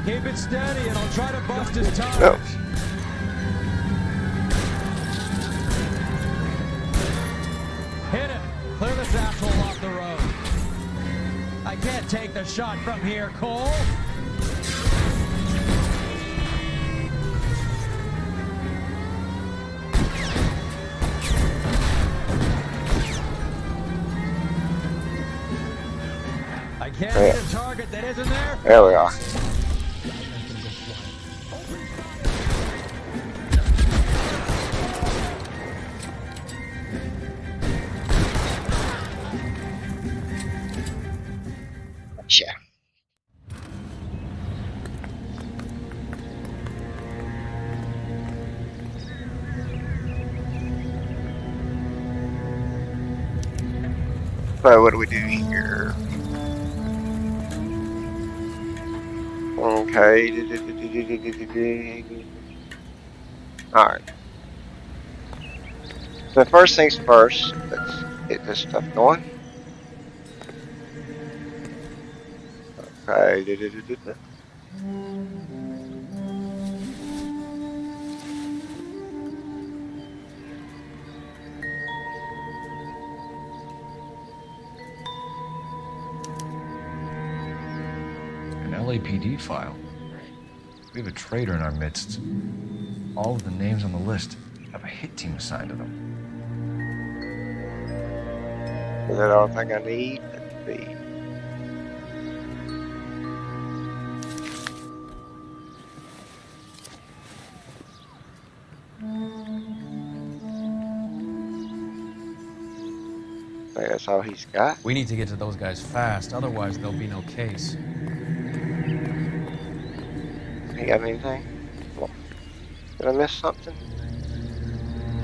Keep it steady and I'll try to bust his tires. No. Hit him. Clear this asshole off the road. I can't take the shot from here, Cole. I can't hit a target that isn't there. There we are. Gotcha. So what do we do here? Okay. Alright. So first things first, let's get this stuff going. Okay. An LAPD file. We have a traitor in our midst. All of the names on the list have a hit team assigned to them. Is that all I think I need? Let's see. I think that's all he's got. We need to get to those guys fast, otherwise there'll be no case. You got anything? Did I miss something?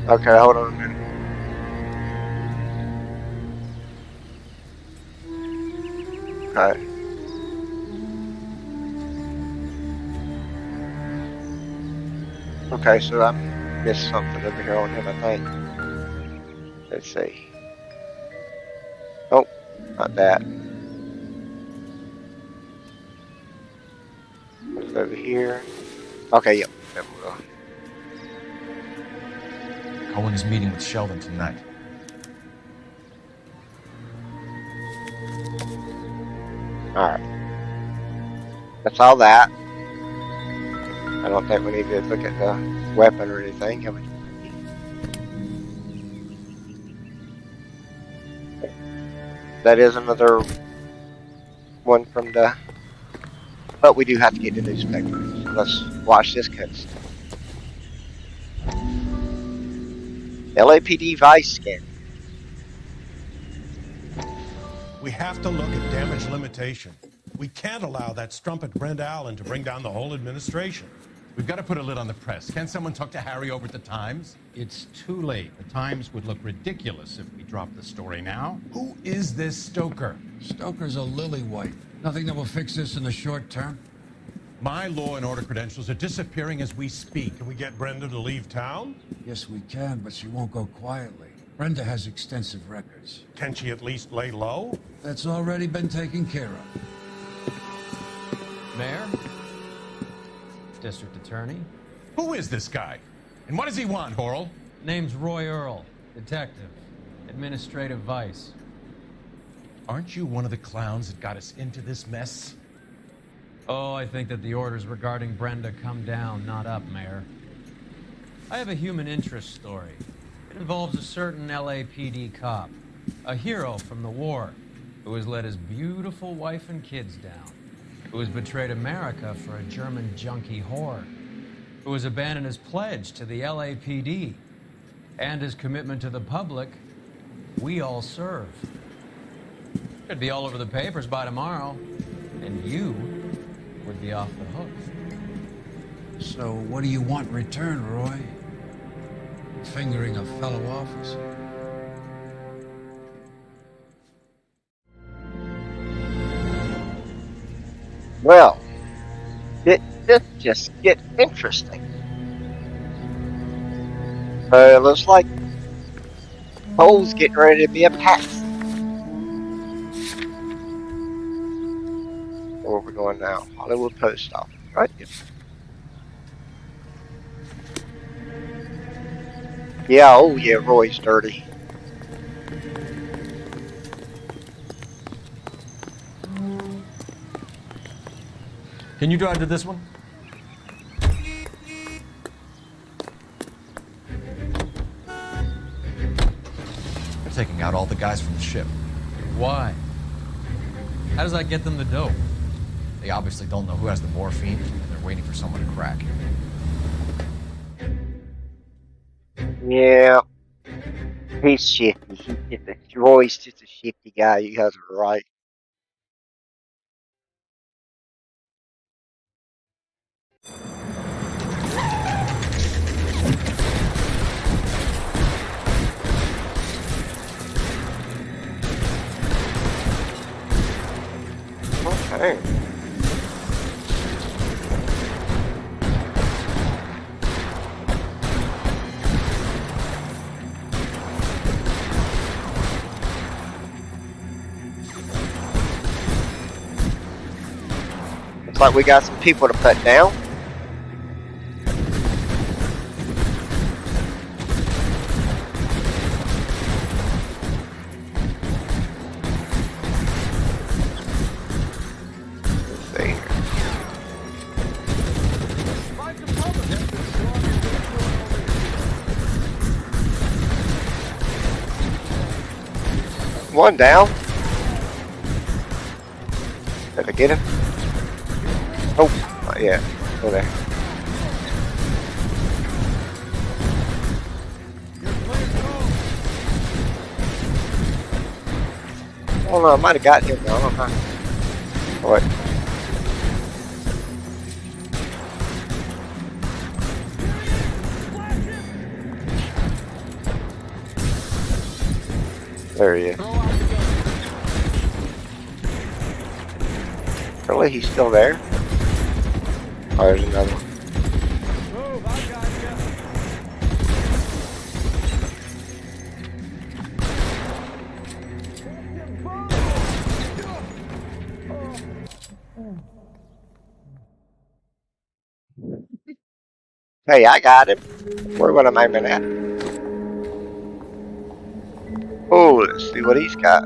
Okay, hold on a minute. Okay. Okay, so I missed something over here on him, I think. Let's see. Oh, not that. What's over here? Okay, yep. There we go. Cohen is meeting with Sheldon tonight. Alright. That's all that. I don't think we need to look at the weapon or anything. Have we? That is another one from the... But we do have to get the newspaper. So let's watch this coast. LAPD Vice scan. We have to look at damage limitation. We can't allow that strumpet Brent Allen to bring down the whole administration. We've got to put a lid on the press. Can someone talk to Harry over at the Times? It's too late. The Times would look ridiculous if we dropped the story now. Who is this Stoker? Stoker's a lily-white. Nothing that will fix this in the short term. My law and order credentials are disappearing as we speak. Can we get Brenda to leave town? Yes, we can, but she won't go quietly. Brenda has extensive records. Can she at least lay low? That's already been taken care of. Mayor? District Attorney? Who is this guy? And what does he want, Horrell? Name's Roy Earl, detective, administrative vice. Aren't you one of the clowns that got us into this mess? Oh, I think that the orders regarding Brenda come down, not up, Mayor. I have a human interest story. It involves a certain LAPD cop, a hero from the war, who has let his beautiful wife and kids down, who has betrayed America for a German junkie whore, who has abandoned his pledge to the LAPD and his commitment to the public. We all serve. Could be all over the papers by tomorrow, and you would be off the hook. So what do you want in return, Roy? Fingering a fellow officer? Well, it just get interesting. Looks like Cole's getting ready to be a patsy. Where are we going now? Hollywood Post Office, right? Yep. Yeah, oh yeah, Roy's dirty. Can you drive to this one? They're taking out all the guys from the ship. Why? How does that get them the dope? They obviously don't know who has the morphine, and they're waiting for someone to crack. Yeah. He's shifty. Roy's just a shifty guy, you guys are right. Okay. like we got some people to put down. Let's see here. One down. Did I get him? Oh, yeah. Go there. Oh no, I might have got him though. I don't know. Oh, wait. There he is. Really? He's still there? Oh, there's another one. Hey, I got him. Where would I aiming at? Oh, let's see what he's got.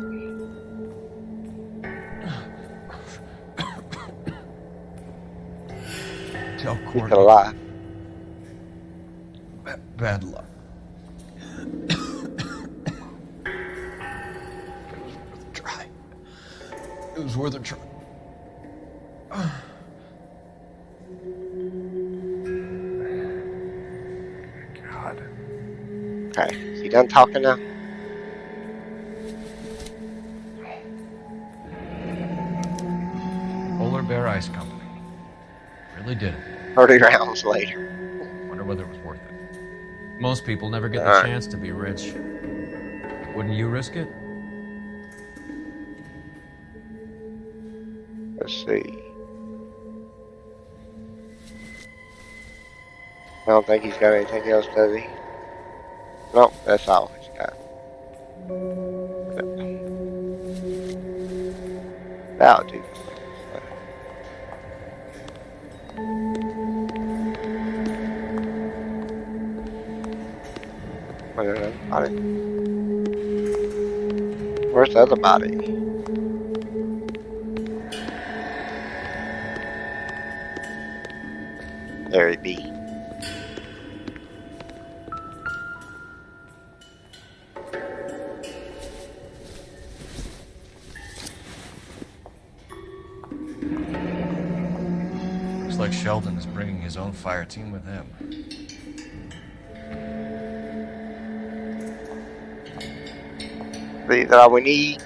Tell He's Courtney. still alive. Bad luck. It was worth a try. God. Okay, is he done talking now? Polar Bear Ice Company. Really did it. 30 rounds later. Wonder whether it was worth it. Most people never get the Alright. chance to be rich. Wouldn't you risk it? Let's see. I don't think he's got anything else, does he? Nope, that's all he's got. That'll do. Where's the other body? Where's the other body? There he be. Looks like Sheldon is bringing his own fire team with him. Is that all we need?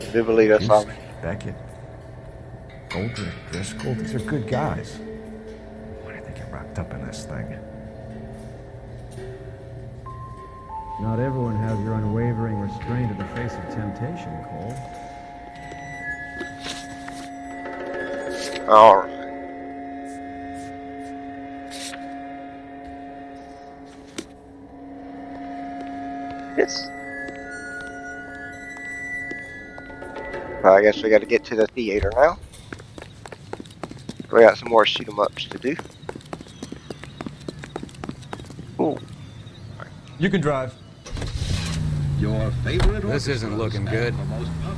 I do believe that's all. Beckett, Goldrick, Driscoll, these are good guys. Why did they get wrapped up in this thing? Not everyone has your unwavering restraint in the face of temptation, Cole. All right. Yes. I guess we got to get to the theater now. We got some more shoot 'em ups to do. Ooh. You can drive. Your favorite. This isn't looking good.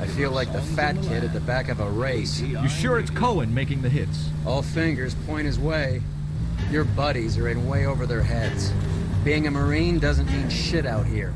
I feel like the fat kid at the back of a race. You sure it's Cohen making the hits? All fingers point his way. Your buddies are in way over their heads. Being a Marine doesn't mean shit out here.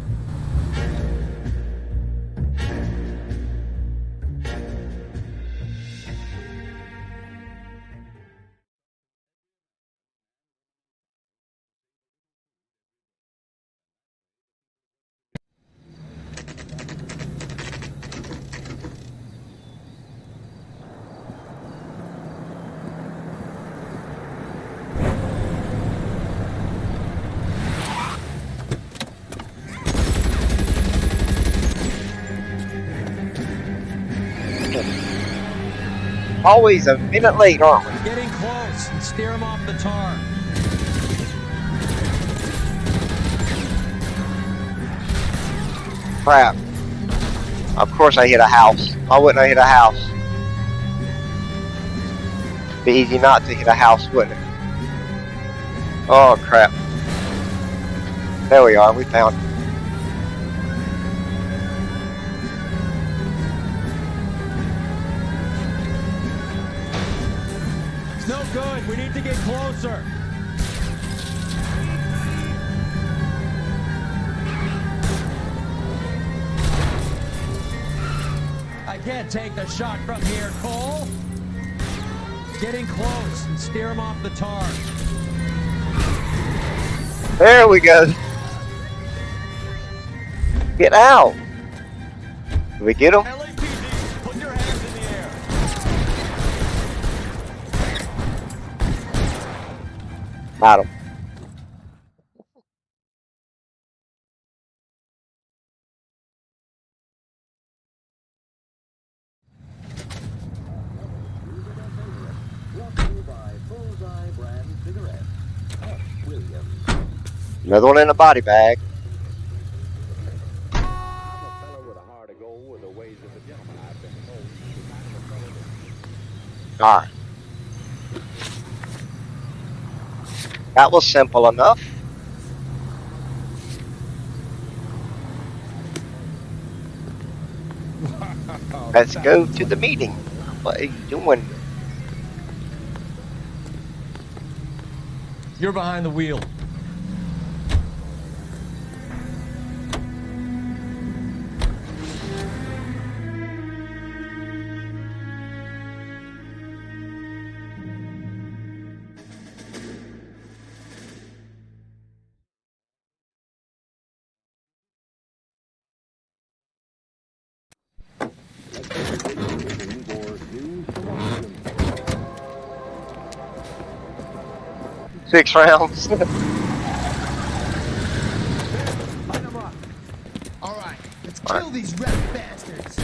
Always a minute late, aren't we? Getting close. Steer him off the tar. Crap. Of course I hit a house. Why wouldn't I hit a house? Be easy not to hit a house, wouldn't it? Oh crap. There we are, we found it. It's no good. We need to get closer. I can't take the shot from here, Cole. Getting close and steer him off the tar. There we go. Get out. Did we get him? Put your hands in the air. Got him. Another one in a body bag. Alright. That was simple enough. Let's go to the meeting. What are you doing? You're behind the wheel. Six rounds. All right, let's kill these red bastards.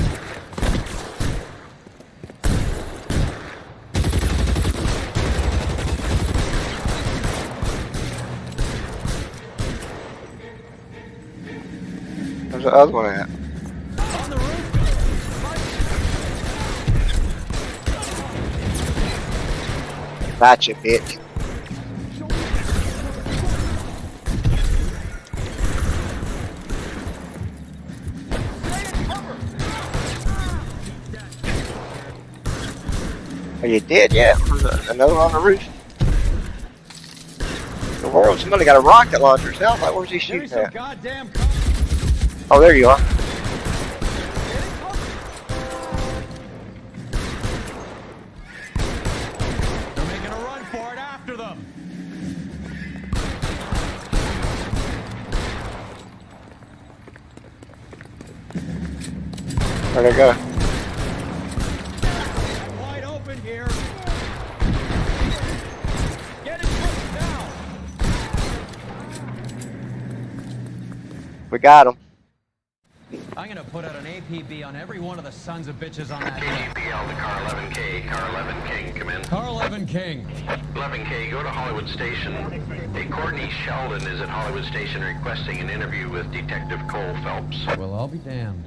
Where's the other one at? Gotcha, bitch. Are you dead yet? Another one on the roof. The world, somebody got a rocket launcher. Sounds like, where's he shooting at? Goddamn. Oh, there you are. They're making a run for it after them. Where'd they go? Wide open here. Get it pushed now. We got him. I'm gonna put out an APB on every one of the sons of bitches on that KGPL to car 11K. Car 11 King, come in. Car 11 King. 11K, go to Hollywood Station. Hey, Courtney Sheldon is at Hollywood Station requesting an interview with Detective Cole Phelps. Well, I'll be damned.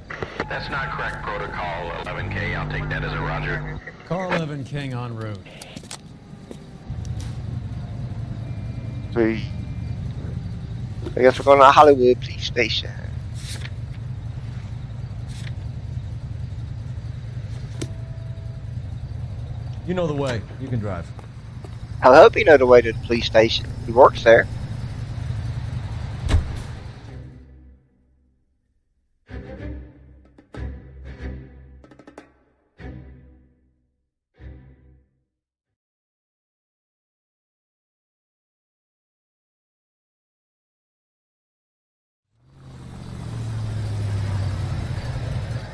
That's not correct protocol, 11K. I'll take that as a roger. Car 11 King en route. See. I guess we're going to Hollywood Police Station. You know the way. You can drive. I hope you know the way to the police station. He works there.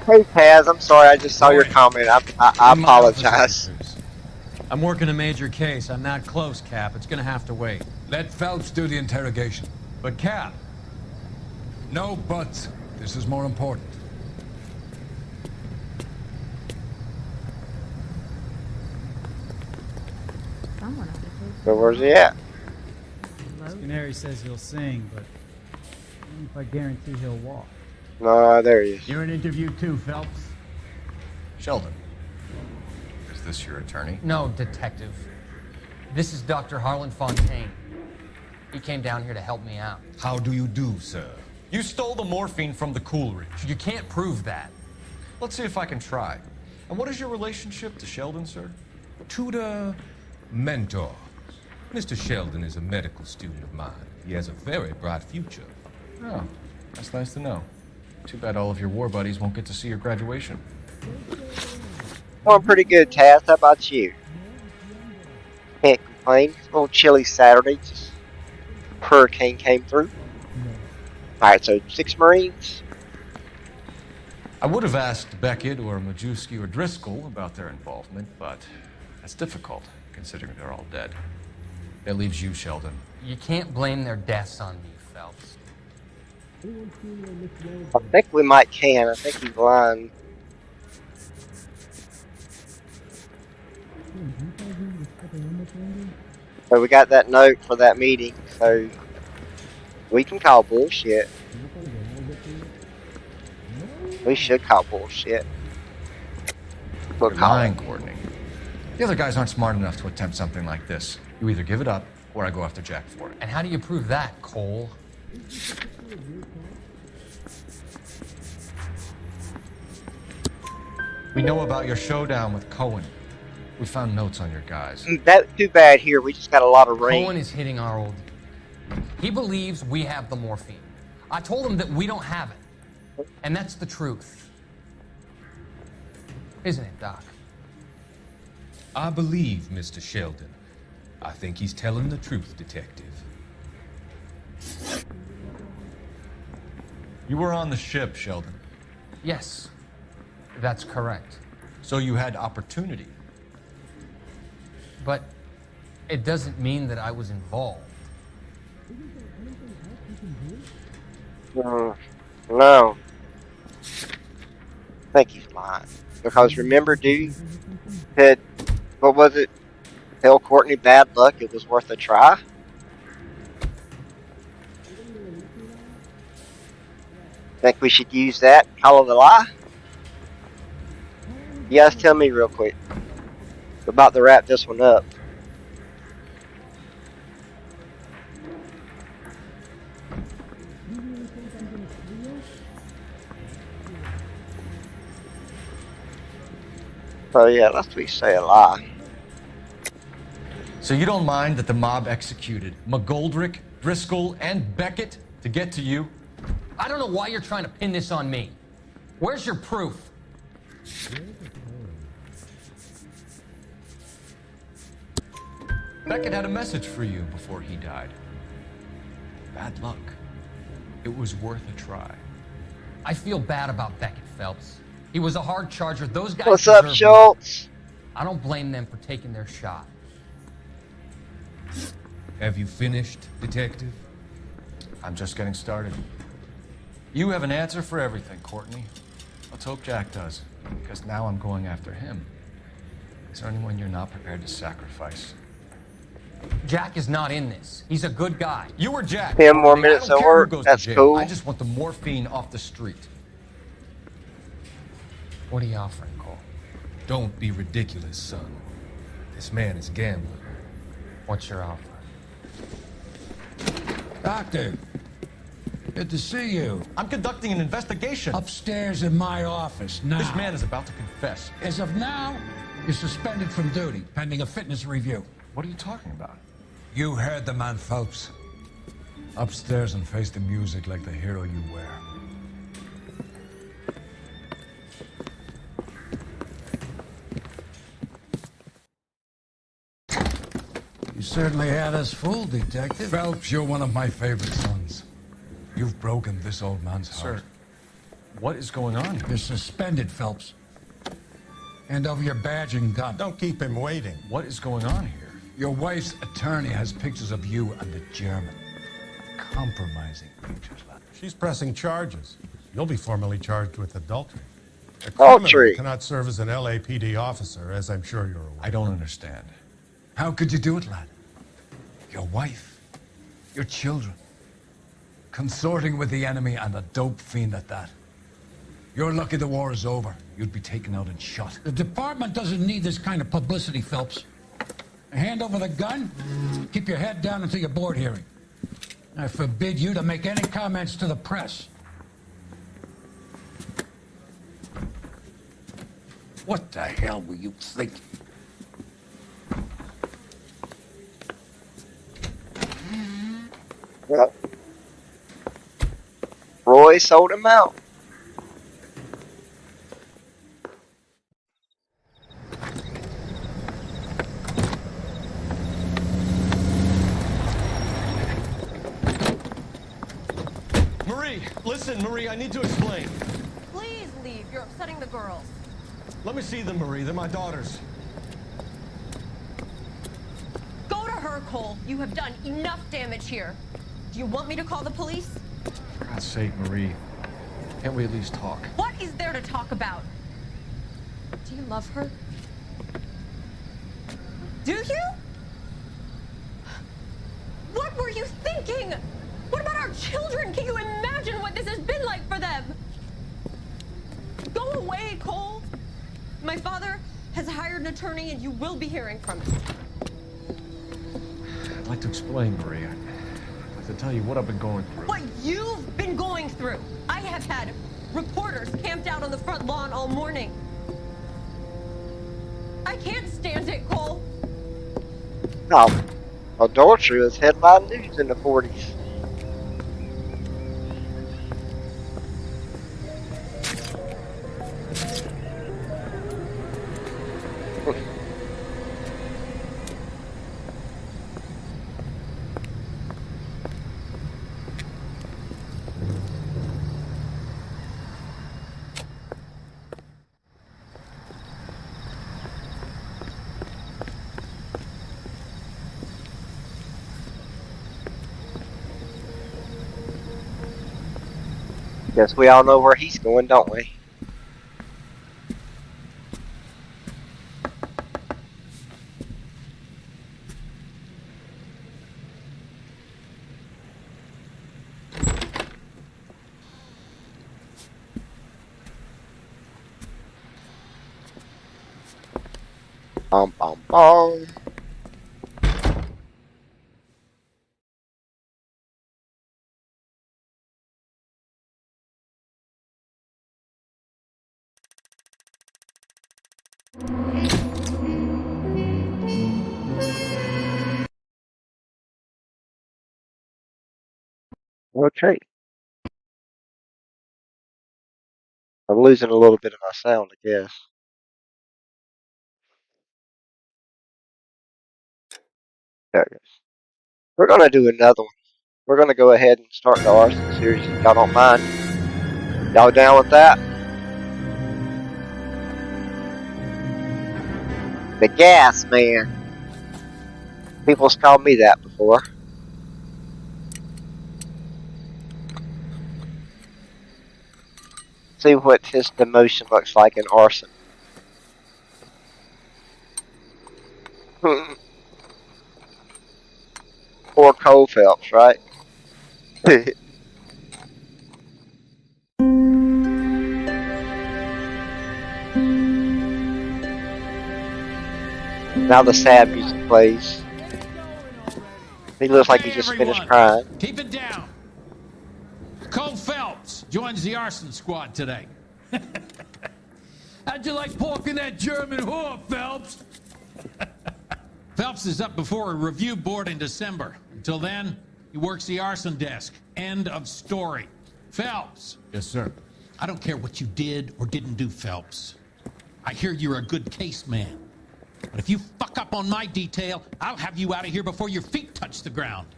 Hey Taz, I'm sorry, I just saw your comment. I apologize. I'm working a major case. I'm not close, Cap. It's gonna have to wait. Let Phelps do the interrogation. But Cap. No buts. This is more important. So where's he at? Canary says he'll sing, but I don't know if I guarantee he'll walk. No, there he is. You're in interview too, Phelps. Sheldon, is this your attorney? No, detective. This is Dr. Harlan Fontaine. He came down here to help me out. How do you do, sir? You stole the morphine from the Coolidge. You can't prove that. Let's see if I can try. And what is your relationship to Sheldon, sir? Tutor, mentor. Mr. Sheldon is a medical student of mine. He has a very bright future. Oh, that's nice to know. Too bad all of your war buddies won't get to see your graduation. Going pretty good, Taz. How about you? Can't complain. It's a little chilly Saturday. Just hurricane came through. Alright, so 6 Marines. I would have asked Beckett or Majewski or Driscoll about their involvement, but that's difficult, considering they're all dead. That leaves you, Sheldon. You can't blame their deaths on me, Phelps. I think we might can. I think he's lying. So we got that note for that meeting, so we can call bullshit. We should call bullshit. You're lying, Courtney. The other guys aren't smart enough to attempt something like this. You either give it up, or I go after Jack for it. And how do you prove that, Cole? We know about your showdown with Cohen. We found notes on your guys. That's too bad here. We just got a lot of rain. Cohen is hitting our old. He believes we have the morphine. I told him that we don't have it. And that's the truth. Isn't it, Doc? I believe Mr. Sheldon. I think he's telling the truth, Detective. You were on the ship, Sheldon. Yes, that's correct. So you had opportunity. But it doesn't mean that I was involved. No. I think he's lying. Because remember, dude, that, what was it? Tell Courtney bad luck, it was worth a try? Think we should use that? Call it a lie? You guys tell me real quick. We're about to wrap this one up. So yeah, let's we say a lie. So you don't mind that the mob executed McGoldrick, Driscoll, and Beckett to get to you? I don't know why you're trying to pin this on me. Where's your proof? Beckett had a message for you before he died. Bad luck. It was worth a try. I feel bad about Beckett, Phelps. He was a hard charger. Those guys. What's up, Schultz? I don't blame them for taking their shot. Have you finished, Detective? I'm just getting started. You have an answer for everything, Courtney. Let's hope Jack does, because now I'm going after him. Is there anyone you're not prepared to sacrifice? Jack is not in this. He's a good guy. You were Jack. 10 more minutes I don't of care who work. goes That's to jail. cool. I just want the morphine off the street. What are you offering, Cole? Don't be ridiculous, son. This man is gambling. What's your offer? Doctor, good to see you. I'm conducting an investigation. Upstairs in my office now. This man is about to confess. As of now, you're suspended from duty, pending a fitness review. What are you talking about? You heard the man, Phelps. Upstairs and face the music like the hero you were. You certainly had us fooled, Detective. Phelps, you're one of my favorite sons. You've broken this old man's heart. Sir, what is going on here? You're suspended, Phelps. Hand over your badge and gun. Don't keep him waiting. What is going on here? Your wife's attorney has pictures of you and the German. Compromising pictures, lad. She's pressing charges. You'll be formally charged with adultery. A Adultery. criminal cannot serve as an LAPD officer, as I'm sure you're aware. I don't understand. How could you do it, lad? Your wife, your children, consorting with the enemy and a dope fiend at that. You're lucky the war is over. You'd be taken out and shot. The department doesn't need this kind of publicity, Phelps. Hand over the gun, keep your head down until your board hearing. I forbid you to make any comments to the press. What the hell were you thinking? Well, Roy sold him out. Marie, listen, Marie, I need to explain. Please leave. You're upsetting the girls. Let me see them, Marie. They're my daughters. Go to her, Cole. You have done enough damage here. Do you want me to call the police? For God's sake, Marie. Can't we at least talk? What is there to talk about? Do you love her? Do you? What were you thinking? What about our children? Can you imagine what this has been like for them? Go away, Cole. My father has hired an attorney and you will be hearing from him. I'd like to explain, Marie. I'd like to tell you what I've been going through. What you've been going through. I have had reporters camped out on the front lawn all morning. I can't stand it, Cole. No, adultery was headline news in the 40s. Guess we all know where he's going, don't we? Bum, bum, bum. Okay. I'm losing a little bit of my sound, I guess. There it goes. We're going to do another one. We're going to go ahead and start the arson series if y'all don't mind. Y'all down with that? The Gas Man. People's called me that before. See what his demotion looks like in arson. Poor Cole Phelps, right? Now the sad music plays. He looks like he just finished crying. Keep it down. Cole Phelps joins the arson squad today. How'd you like pork in that German whore, Phelps? Phelps is up before a review board in December. Until then, he works the arson desk. End of story. Phelps. Yes, sir. I don't care what you did or didn't do, Phelps. I hear you're a good case man. But if you fuck up on my detail, I'll have you out of here before your feet touch the ground.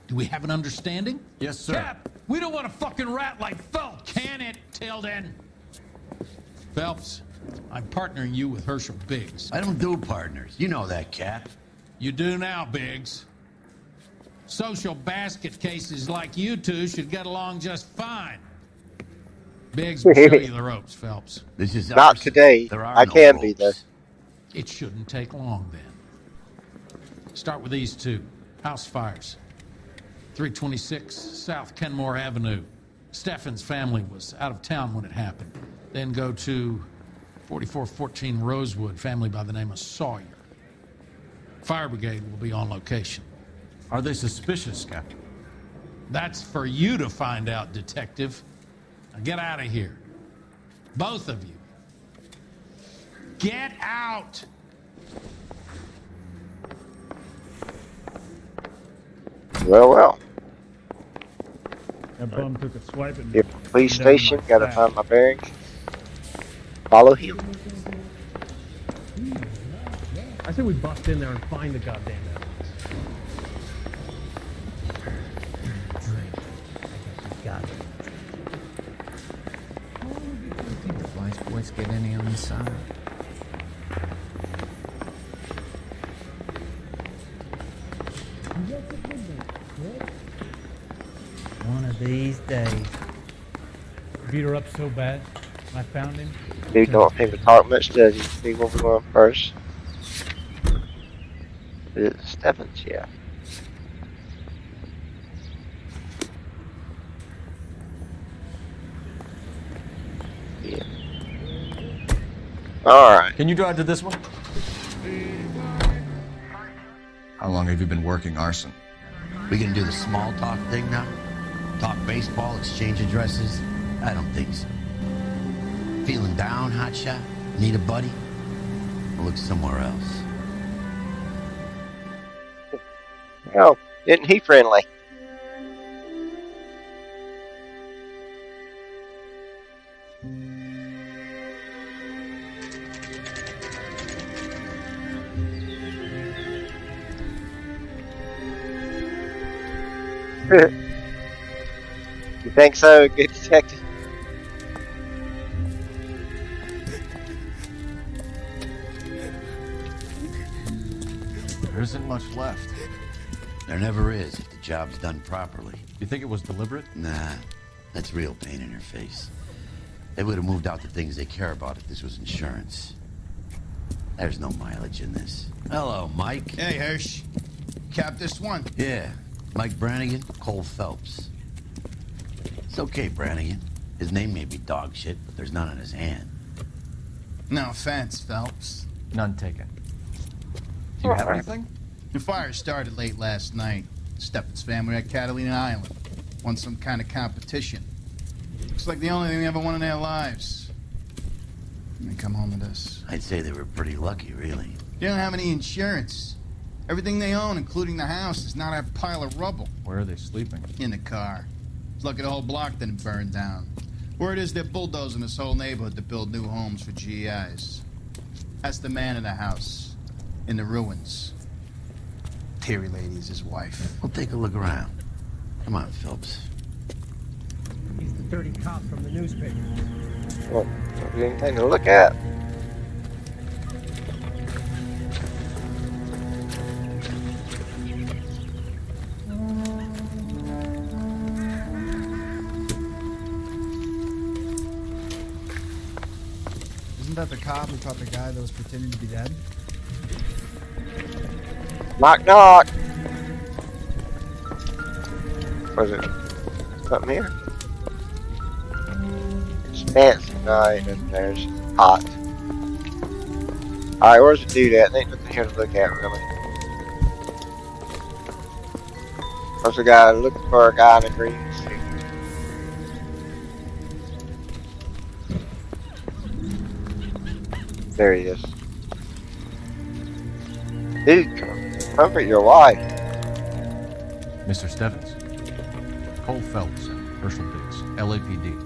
Do we have an understanding? Yes, sir. Cap, we don't want a fucking rat like Phelps. Can it, Tilden? Phelps, I'm partnering you with Herschel Biggs. I don't do partners. You know that, Cap. You do now, Biggs. Social basket cases like you two should get along just fine. Biggs will show you the ropes, Phelps. This is not today. I can be though. It shouldn't take long then. Start with these two. House fires. 326 South Kenmore Avenue. Stefan's family was out of town when it happened. Then go to 4414 Rosewood, family by the name of Sawyer. Fire brigade will be on location. Are they suspicious, Captain? That's for you to find out, Detective. Now get out of here. Both of you. Get out! Well. That bum took a swipe at me. Here, police station, gotta find my bearings. Follow him. I say we bust in there and find the goddamn evidence. Got it. You think the Vice boys get any on the side? One of these days. Beat her up so bad when I found him. Dude don't seem to talk much, does he? See what we're going first. It's Stephens, yeah. Yeah. Alright. Can you drive to this one? How long have you been working arson? We gonna do the small talk thing now? Talk baseball, exchange addresses? I don't think so. Feeling down, hotshot? Need a buddy? I'll look somewhere else. Oh, isn't he friendly? You think so, good detective? There isn't much left. There never is if the job's done properly. You think it was deliberate? Nah, that's real pain in your face. They would have moved out the things they care about if this was insurance. There's no mileage in this. Hello, Mike. Hey, Hirsch. Cap this one. Yeah, Mike Brannigan, Cole Phelps. It's okay, Brannigan. His name may be dog shit, but there's none on his hand. No offense, Phelps. None taken. Do you have anything? The fire started late last night. Stefan's family at Catalina Island won some kind of competition. Looks like the only thing they ever won in their lives. And they come home to this. I'd say they were pretty lucky, really. They don't have any insurance. Everything they own, including the house, is not a pile of rubble. Where are they sleeping? In the car. It's lucky the whole block didn't burn down. Word is they're bulldozing this whole neighborhood to build new homes for GIs. That's the man in the house. In the ruins. Terry lady's his wife. We'll take a look around. Come on, Phelps. He's the dirty cop from the newspaper. Well, anything to look at. Isn't that the cop who caught the guy that was pretending to be dead? Knock, knock. Was it something here? It's fancy night and there's hot. Alright, where's the dude at? There ain't nothing here to look at, really. Where's the guy looking for a guy in a green suit? There he is. Dude, comfort your wife. Mr. Stephens. Cole Phelps and Herschel Biggs, LAPD.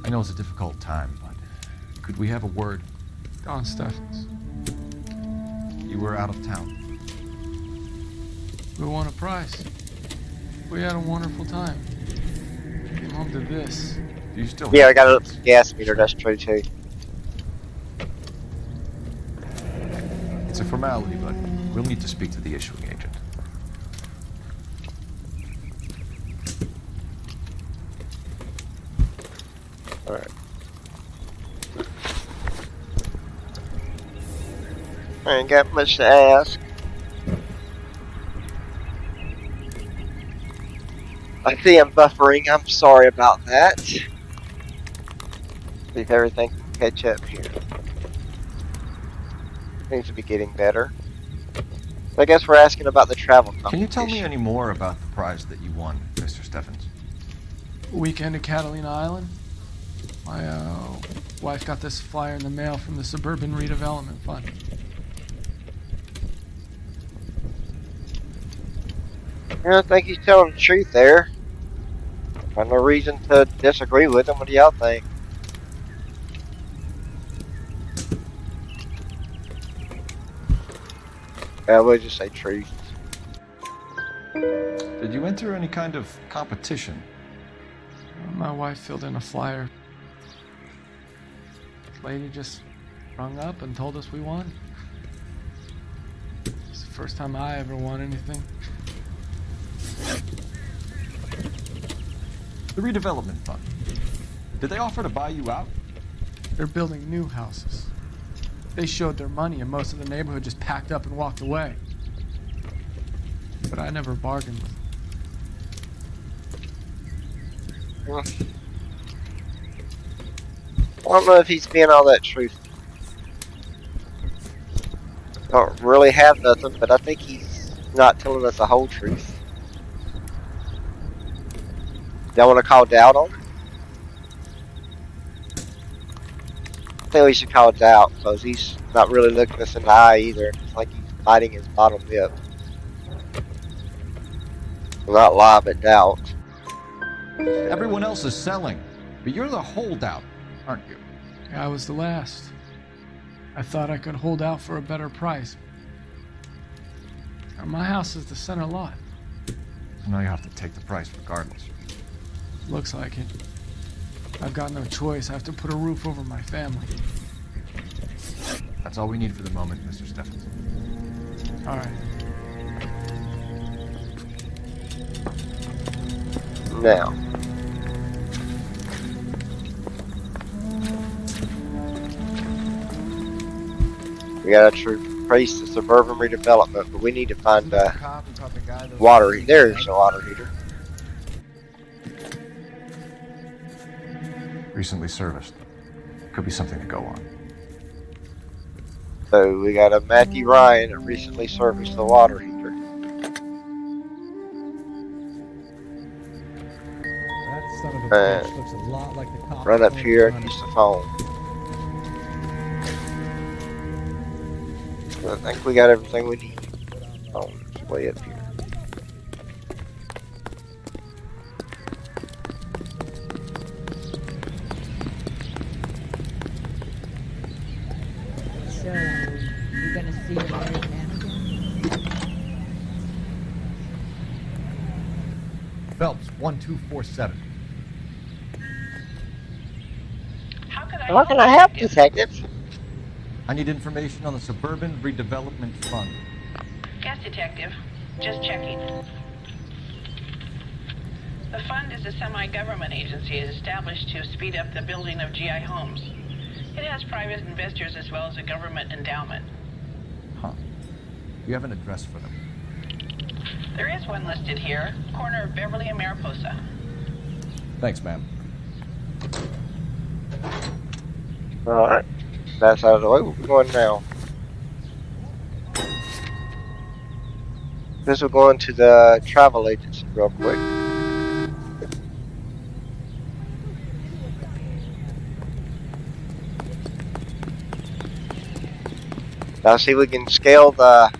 I know it's a difficult time, but could we have a word? Don Stephens. You were out of town. We won a prize. We had a wonderful time. Came home to this. Do you still Yeah, I got a gas meter, that's true too. It's a formality, but we'll need to speak to the issuing agent. Alright. I ain't got much to ask. I see I'm buffering. I'm sorry about that. See if everything can catch up here. Seems to be getting better. I guess we're asking about the travel Can you tell me competition. any more about the prize that you won, Mr. Steffens? Weekend at Catalina Island. My wife got this flyer in the mail from the Suburban Redevelopment Fund. I think he's telling the truth there. Got no reason to disagree with him. What do y'all think? We'll just say truth. Did you enter any kind of competition? My wife filled in a flyer. Lady just rung up and told us we won. It's the first time I ever won anything. The redevelopment fund. Did they offer to buy you out? They're building new houses. They showed their money and most of the neighborhood just packed up and walked away. But I never bargained with them. I don't know if he's being all that truthful. Don't really have nothing, but I think he's not telling us the whole truth. Y'all want to call doubt on it? I think we should call doubt because he's not really looking us in the eye either. It's like he's biting his bottom lip. Well, not lie, but doubt. Everyone else is selling, but you're the holdout, aren't you? I was the last. I thought I could hold out for a better price. My house is the center lot. So now you have to take the price regardless. Looks like it. I've got no choice. I have to put a roof over my family. That's all we need for the moment, Mr. Steffens. All right. Now. We gotta trace the suburban redevelopment, but we need to find water. There's a water heater. Recently serviced. Could be something to go on. So we got a Matthew Ryan that recently serviced the water heater. That son of a bitch looks a lot like the cop. Run up here and use the phone. I think we got everything we need. Oh, it's way up here. So, you're gonna see Larry Hannigan? Phelps, 1247. How can I help, Detective? I need information on the Suburban Redevelopment Fund. Yes, Detective. Just checking. The fund is a semi-government agency established to speed up the building of GI homes. It has private investors as well as a government endowment. Huh. You have an address for them? There is one listed here, corner of Beverly and Mariposa. Thanks, ma'am. Alright. That's out of the way. We're going now. This will go into the travel agency real quick. Now see if we can scale the...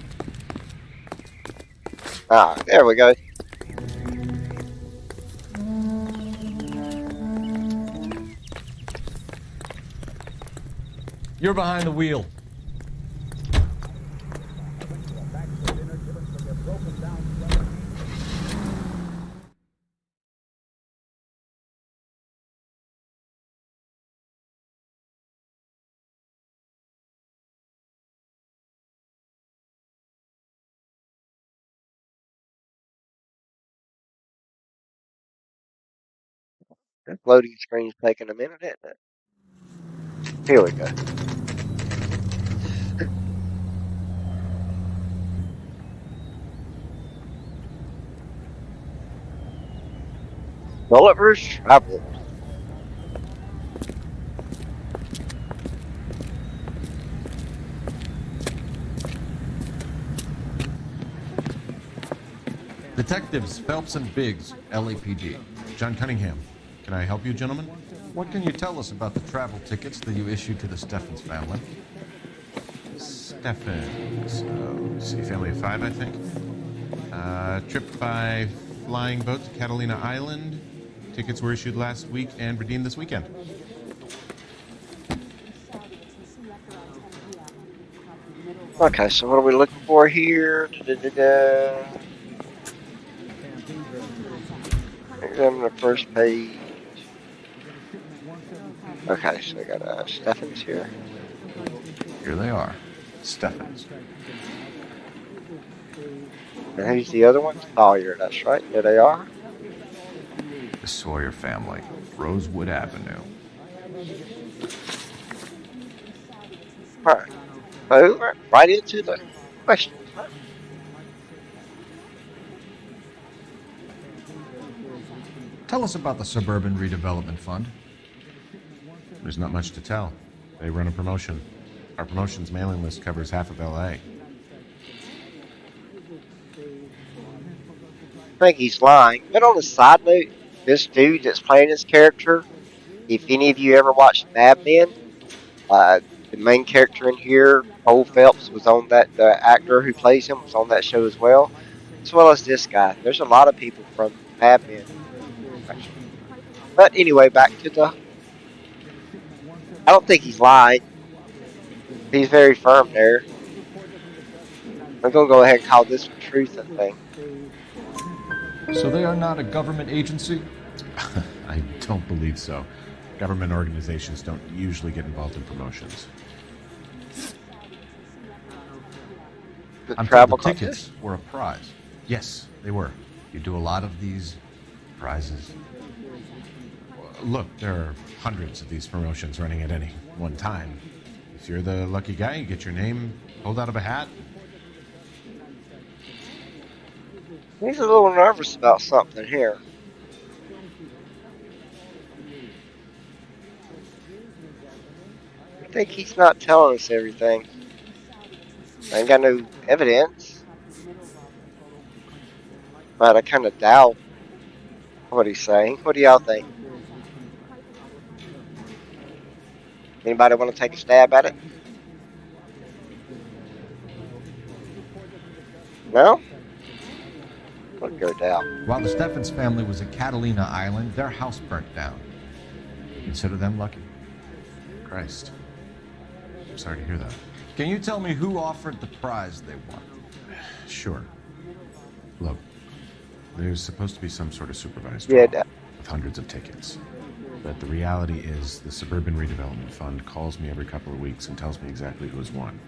there we go. You're behind the wheel. This loading screen's taking a minute, isn't it? Here we go. Gulliver's Travel. Detectives Phelps and Biggs, LAPD. John Cunningham. Can I help you, gentlemen? What can you tell us about the travel tickets that you issued to the Steffens family? Steffens. Oh, let's see, family of 5, I think. Trip by flying boat to Catalina Island. Tickets were issued last week and redeemed this weekend. Okay, so what are we looking for here? Examine the first page. Okay, so we got Steffens here. Here they are. Steffens. And who's the other one? Sawyer, that's right. There they are. The Sawyer family. Rosewood Avenue. Alright. So, right into the questions. Tell us about the Suburban Redevelopment Fund. There's not much to tell. They run a promotion. Our promotion's mailing list covers half of LA. I think he's lying. But on a side note, this dude that's playing his character, if any of you ever watched Mad Men, the main character in here, Cole Phelps, was on that. The actor who plays him was on that show as well as this guy. There's a lot of people from Mad Men. But anyway, back to the. I don't think he's lying. He's very firm there. I'm gonna go ahead and call this a truth thing. So they are not a government agency? I don't believe so. Government organizations don't usually get involved in promotions. I'm told the tickets were a prize. Yes, they were. You do a lot of these prizes. Look, there are hundreds of these promotions running at any one time. If you're the lucky guy, you get your name pulled out of a hat. He's a little nervous about something here. I think he's not telling us everything. I ain't got no evidence. But I kind of doubt what he's saying. What do y'all think? Anybody want to take a stab at it? No? Let's go down. While the Steffens family was at Catalina Island, their house burnt down. Consider them lucky. Christ. I'm sorry to hear that. Can you tell me who offered the prize they won? Sure. Look, there's supposed to be some sort of supervised draw with hundreds of tickets. But the reality is the Suburban Redevelopment Fund calls me every couple of weeks and tells me exactly who's won.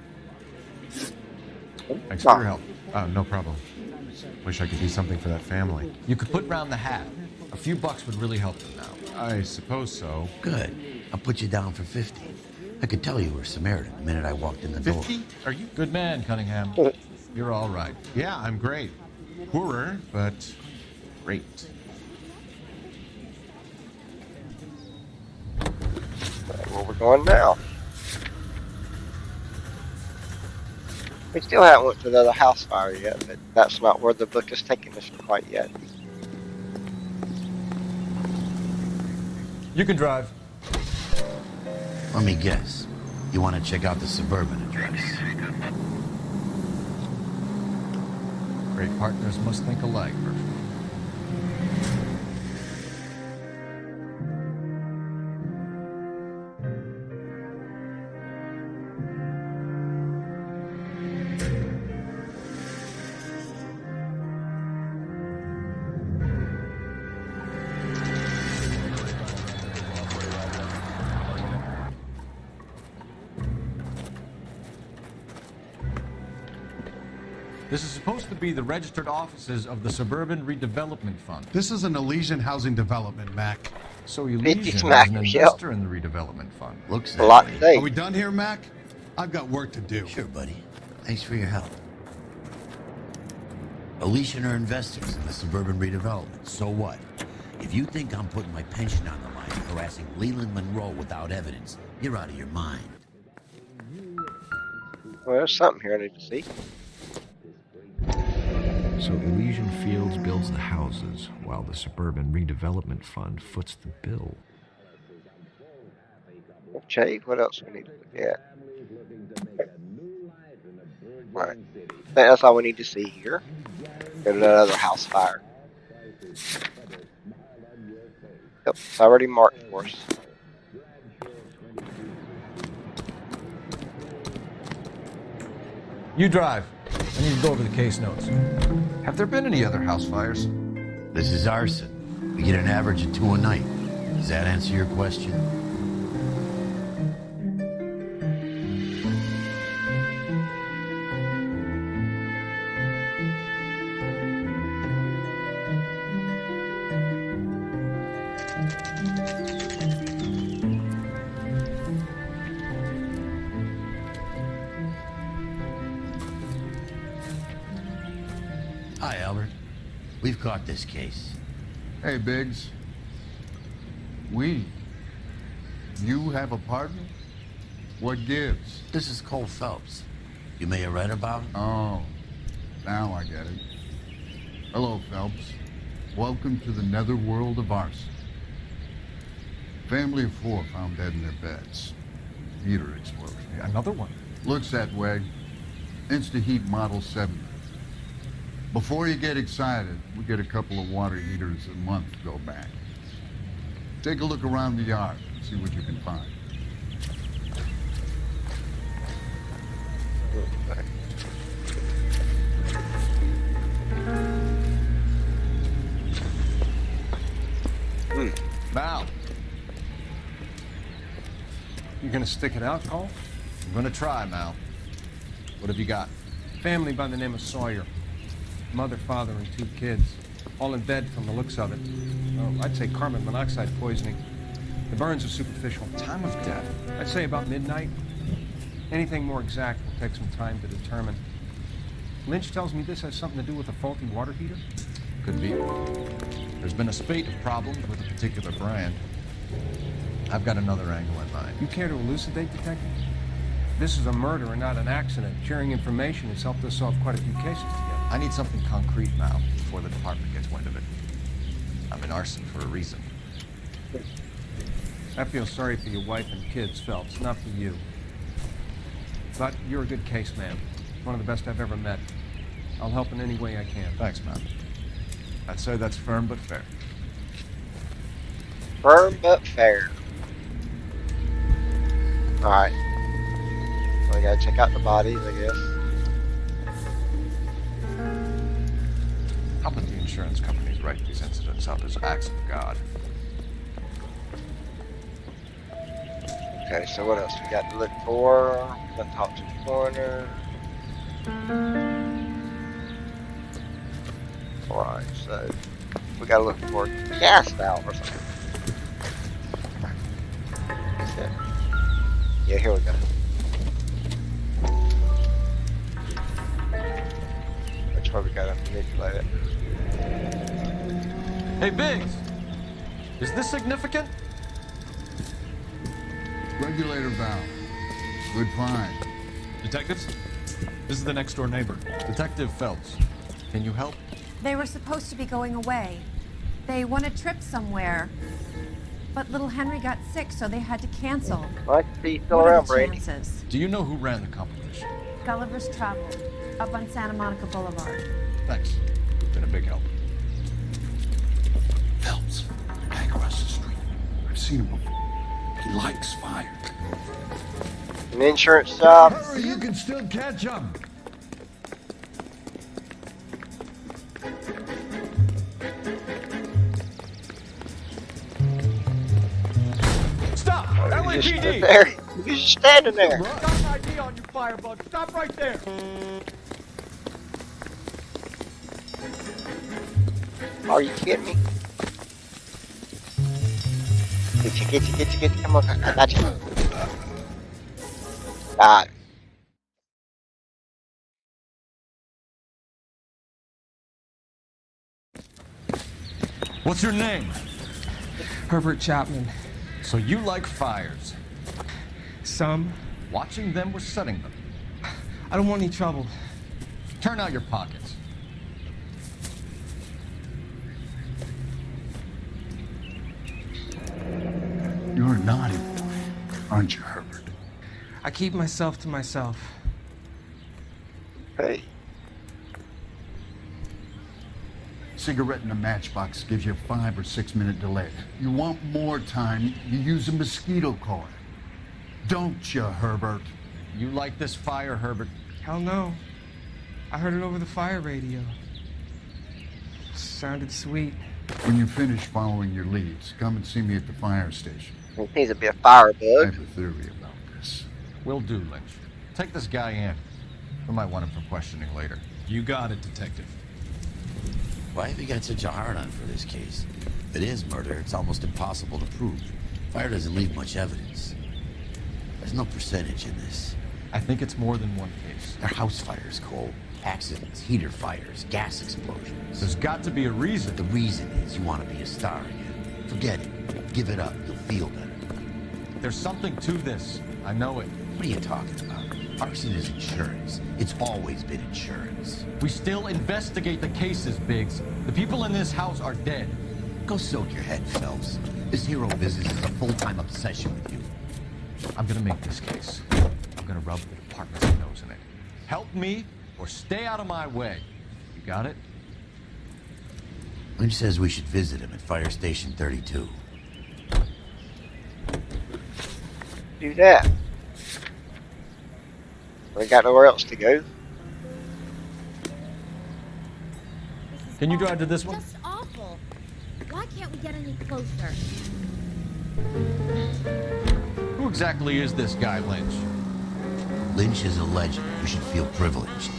Thanks for your help. No problem. Wish I could do something for that family. You could put round the hat. A few bucks would really help them now. I suppose so. Good. I'll put you down for 50. I could tell you were Samaritan the minute I walked in the door. 50? Are you? Good man, Cunningham. You're all right. Yeah, I'm great. Poorer, but great. Where we're going now. We still haven't went to the other house fire yet, but that's not where the book is taking us quite yet. You can drive. Let me guess. You want to check out the Suburban address? Great partners must think alike, Murphy. This is supposed to be the registered offices of the Suburban Redevelopment Fund. This is an Elysian housing development, Mac. So Elysian is an investor in the redevelopment fund. Looks a lot today. Are we done here, Mac? I've got work to do. Sure, buddy. Thanks for your help. Elysian are investors in the Suburban Redevelopment. So what? If you think I'm putting my pension on the line harassing Leland Monroe without evidence, you're out of your mind. Well, there's something here I need to see. So Elysian Fields builds the houses, while the Suburban Redevelopment Fund foots the bill. Okay, what else we need to look at? Right. That's all we need to see here. Got another house fire. Yep, it's already marked for us. You drive. I need to go over the case notes. Have there been any other house fires? This is arson. We get an average of 2 a night. Does that answer your question? Hi, Albert. We've caught this case. Hey, Biggs. You have a partner? What gives? This is Cole Phelps. You may have read about him. Oh, now I get it. Hello, Phelps. Welcome to the netherworld of arson. Family of 4 found dead in their beds. Heater explosion. Another one? Looks that way. Insta-Heat Model 70. Before you get excited, we get a couple of water heaters a month to go back. Take a look around the yard and see what you can find. Val. You gonna stick it out, Cole? I'm gonna try, Mal. What have you got? Family by the name of Sawyer. Mother, father, and 2 kids. All in bed from the looks of it. Well, I'd say carbon monoxide poisoning. The burns are superficial. Time of death? I'd say about midnight. Anything more exact will take some time to determine. Lynch tells me this has something to do with a faulty water heater. Could be. There's been a spate of problems with a particular brand. I've got another angle in mind. You care to elucidate, Detective? This is a murder and not an accident. Sharing information has helped us solve quite a few cases together. I need something concrete now before the department gets wind of it. I'm in arson for a reason. I feel sorry for your wife and kids, Phelps, not for you. But you're a good case man. One of the best I've ever met. I'll help in any way I can. Thanks, man. I'd say that's firm but fair. Firm but fair. Alright. So we gotta check out the bodies, I guess. How about the insurance companies write these incidents up as acts of God? Okay, so what else we got to look for? We got top to the corner. Alright, so we gotta look for a gas valve or something. Yeah, here we go. Which way we gotta manipulate it? Hey, Biggs! Is this significant? Regulator valve. Good find. Detectives? This is the next door neighbor. Detective Phelps. Can you help? They were supposed to be going away. They won a trip somewhere. But little Henry got sick, so they had to cancel. I see you still What are around, the Brady. chances? Do you know who ran the competition? Gulliver's Travel, up on Santa Monica Boulevard. Thanks. You've been a big help. Phelps, guy across the street. I've seen him before. He likes fire. An insurance job. Hurry, you can still catch him. Stop! You just stood LAPD! there. You just standing there. Got an ID on you, firebug. Stop right there. Are you kidding me? Get you. Come on, I got you. God. What's your name? Herbert Chapman. So you like fires? Some. Watching them or setting them? I don't want any trouble. Turn out your pockets. You're a naughty boy, aren't you, Herbert? I keep myself to myself. Hey. Cigarette in a matchbox gives you a 5 or 6 minute delay. You want more time, you use a mosquito coil. Don't you, Herbert? You like this fire, Herbert? Hell no. I heard it over the fire radio. Sounded sweet. When you finish following your leads, come and see me at the fire station. He's a bit of firebug. I have a theory about this. Will do, Lynch. Take this guy in. We might want him for questioning later. You got it, Detective. Why have you got such a hard-on for this case? If it is murder, it's almost impossible to prove. Fire doesn't leave much evidence. There's no percentage in this. I think it's more than one case. They're house fires, Cole. Accidents, heater fires, gas explosions. There's got to be a reason. The reason is you want to be a star again. Forget it. Give it up. You'll feel better. There's something to this. I know it. What are you talking about? Arson is insurance. It's always been insurance. We still investigate the cases, Biggs. The people in this house are dead. Go soak your head, Phelps. This hero business is a full-time obsession with you. I'm gonna make this case. I'm gonna rub the department's nose in it. Help me or stay out of my way. You got it? Lynch says we should visit him at Fire Station 32. Do that. We got nowhere else to go. Can you drive to this one? Just awful. Why can't we get any closer? Who exactly is this guy, Lynch? Lynch is a legend. You should feel privileged.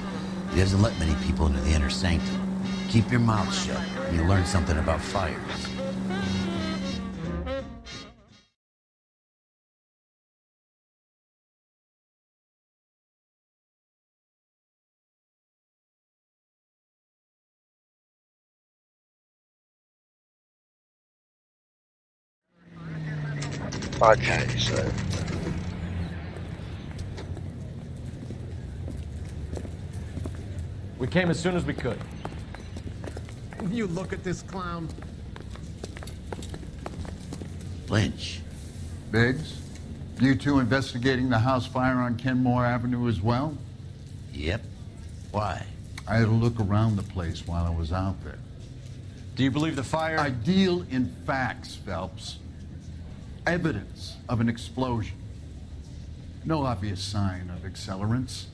He doesn't let many people into the inner sanctum. Keep your mouth shut, and you'll learn something about fires. Okay, so we came as soon as we could. You look at this clown. Lynch. Biggs, you two investigating the house fire on Kenmore Avenue as well? Yep. Why? I had a look around the place while I was out there. Do you believe the fire? I deal in facts, Phelps. Evidence of an explosion. No obvious sign of accelerants.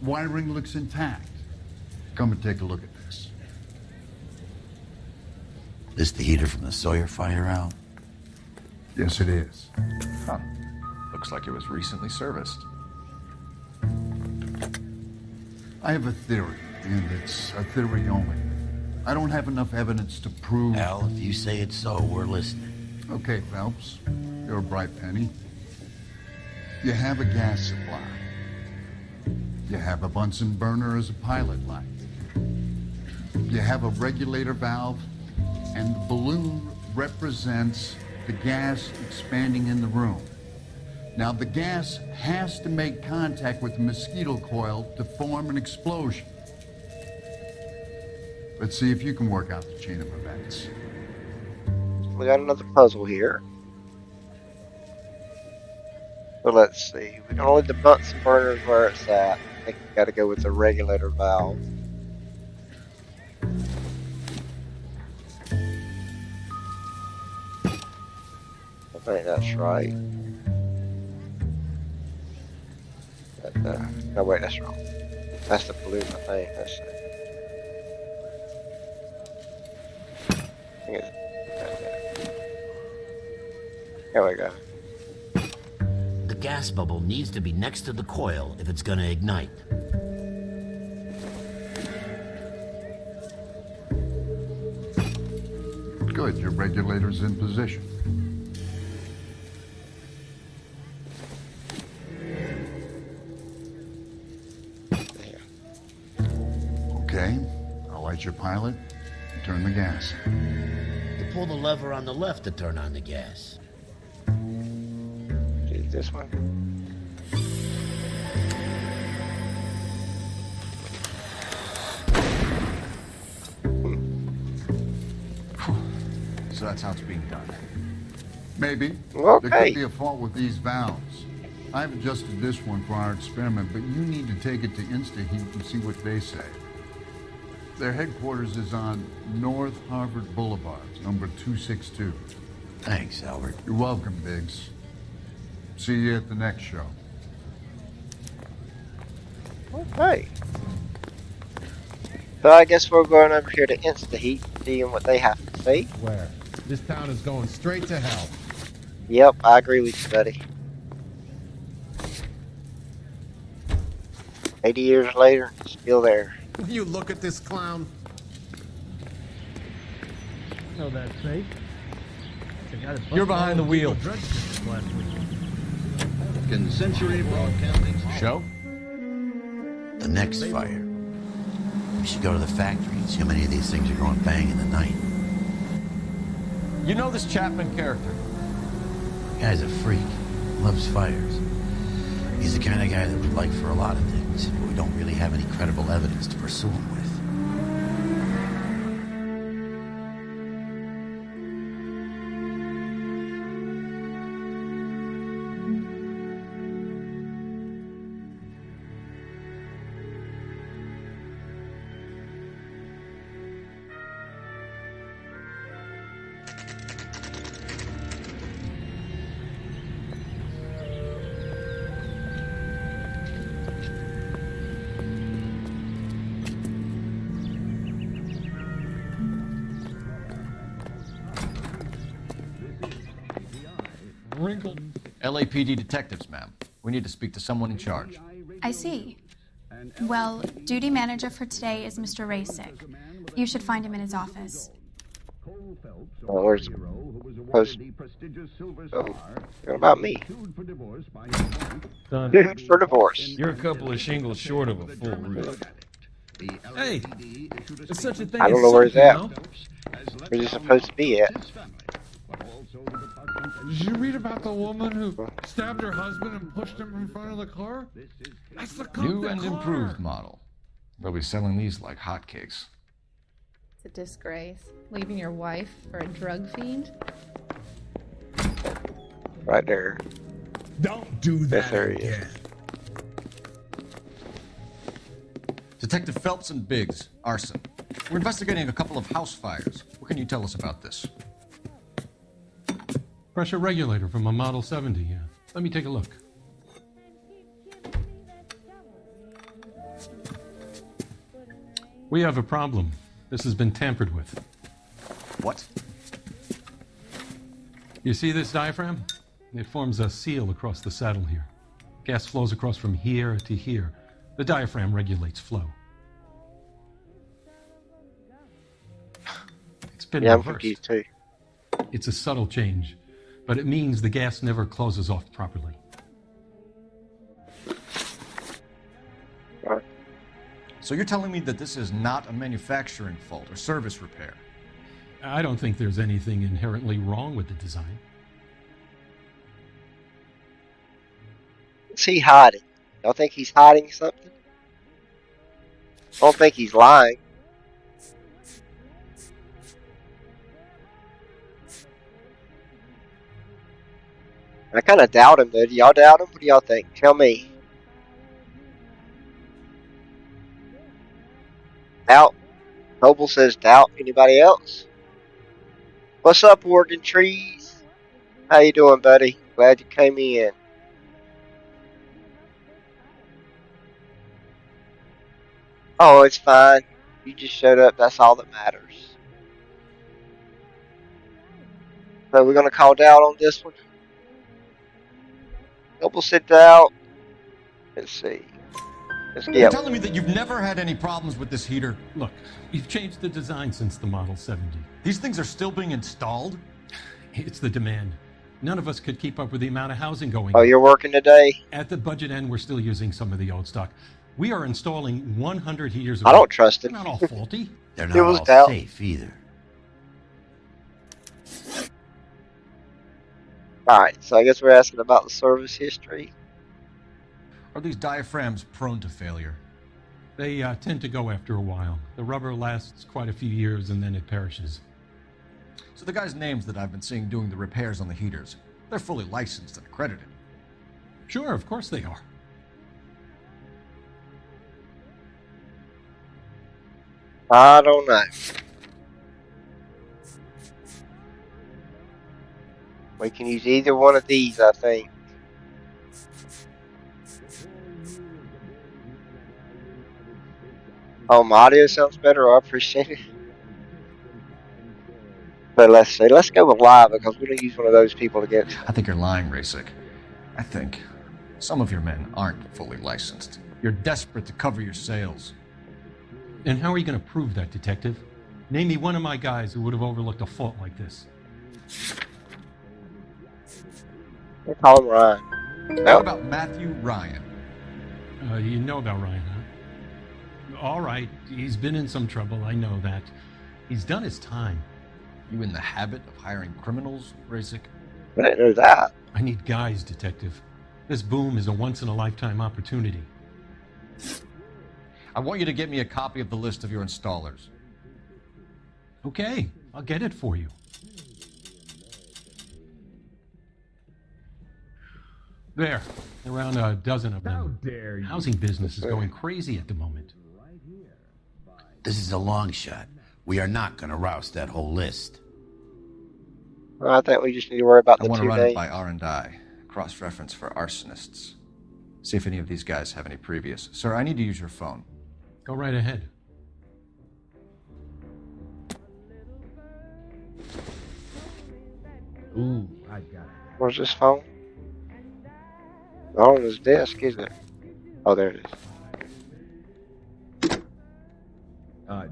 Wiring looks intact. Come and take a look at this. This the heater from the Sawyer fire, Al? Yes, it is. Huh. Looks like it was recently serviced. I have a theory, and it's a theory only. I don't have enough evidence to prove... Al, if you say it's so, we're listening. Okay, Phelps. You're a bright penny. You have a gas supply. You have a Bunsen burner as a pilot light. You have a regulator valve, and the balloon represents the gas expanding in the room. Now, the gas has to make contact with the mosquito coil to form an explosion. Let's see if you can work out the chain of events. we got another puzzle here. So let's see. We can only the Bunsen burner is where it's at. I think we got to go with the regulator valve. I think that's right. No, wait, that's wrong. That's the balloon, I think. Let's see. I think it's right there. There we go. The gas bubble needs to be next to the coil if it's gonna ignite. Good, your regulator's in position. Okay, I'll light your pilot and turn the gas. The pull the lever on the left to turn on the gas. Use this one. So that's how it's being done. Maybe. Okay. There could be a fault with these valves. I've adjusted this one for our experiment, but you need to take it to InstaHeat and see what they say. Their headquarters is on North Harvard Boulevard, number 262. Thanks, Albert. You're welcome, Biggs. See you at the next show. Okay. So I guess we're going over here to InstaHeat, seeing what they have to say. Where? This town is going straight to hell. Yep, I agree with you, buddy. 80 years later, still there. You look at this clown. No, that's safe. You're behind the wheel. Can the Century Broadcasting Show? The next fire. We should go to the factory and see how many of these things are going bang in the night. You know this Chapman character? Guy's a freak. Loves fires. He's the kind of guy that we'd like for a lot of things, but we don't really have any credible evidence to pursue him with. LAPD detectives, ma'am. We need to speak to someone in charge. I see. Well, duty manager for today is Mr. Rasick. You should find him in his office. Well, where's post? Oh, what about me? Son, Dude, for divorce. you're a couple of shingles short of a full roof. Hey, there's such a thing I don't as know where he's soap, at. you know? Where's he supposed to be at? Did you read about the woman who stabbed her husband and pushed him in front of the car? That's the New and improved model. They'll be selling these like hotcakes. It's a disgrace. Leaving your wife for a drug fiend? Right there. Don't do Yes, that there he is. again. Detective Phelps and Biggs, arson. We're investigating a couple of house fires. What can you tell us about this? Pressure regulator from a Model 70, yeah. Let me take a look. We have a problem. This has been tampered with. What? You see this diaphragm? It forms a seal across the saddle here. Gas flows across from here to here. The diaphragm regulates flow. It's been Yeah, I'm reversed. confused too. It's a subtle change, but it means the gas never closes off properly. So you're telling me that this is not a manufacturing fault or service repair? I don't think there's anything inherently wrong with the design. What's he hiding? Y'all think he's hiding something? I don't think he's lying. I kind of doubt him, though. Do y'all doubt him? What do y'all think? Tell me. Doubt. Noble says doubt. Anybody else? What's up, Oregon Trees? How you doing, buddy? Glad you came in. Oh, it's fine. You just showed up. That's all that matters. So we're gonna call doubt on this one. Noble said doubt. Let's see. Let's You're get. telling me that you've never had any problems with this heater? Look, we've changed the design since the Model 70. These things are still being installed? It's the demand. None of us could keep up with the amount of housing going Oh, on. you're working today? At the budget end, we're still using some of the old stock. We are installing 100 heaters. I don't trust it. They're not all faulty. They're It not was all doubt. safe either. Alright, so I guess we're asking about the service history. Are these diaphragms prone to failure? They tend to go after a while. The rubber lasts quite a few years and then it perishes. So the guys' names that I've been seeing doing the repairs on the heaters, they're fully licensed and accredited. Sure, of course they are. I don't know. We can use either one of these, I think. Oh, my audio sounds better. I appreciate it. But let's see. Let's go with live because we don't use one of those people to get. I think you're lying, Rasik. I think some of your men aren't fully licensed. You're desperate to cover your sales. And how are you going to prove that, Detective? Name me one of my guys who would have overlooked a fault like this. We'll call him Ryan. What about Matthew Ryan? You know about Ryan, huh? All right, he's been in some trouble, I know that. He's done his time. You in the habit of hiring criminals, Rasik? I didn't know that. I need guys, Detective. This boom is a once-in-a-lifetime opportunity. I want you to get me a copy of the list of your installers. Okay, I'll get it for you. There, around a dozen of them. How dare you? Housing business is going crazy at the moment. This is a long shot. We are not going to roust that whole list. Well, I think we just need to worry about the I want to two run names. it by R&I, cross-reference for arsonists. See if any of these guys have any previous. Sir, I need to use your phone. Go right ahead. Ooh, I got it. Where's this phone? Not on his desk, is it? Oh, there it is.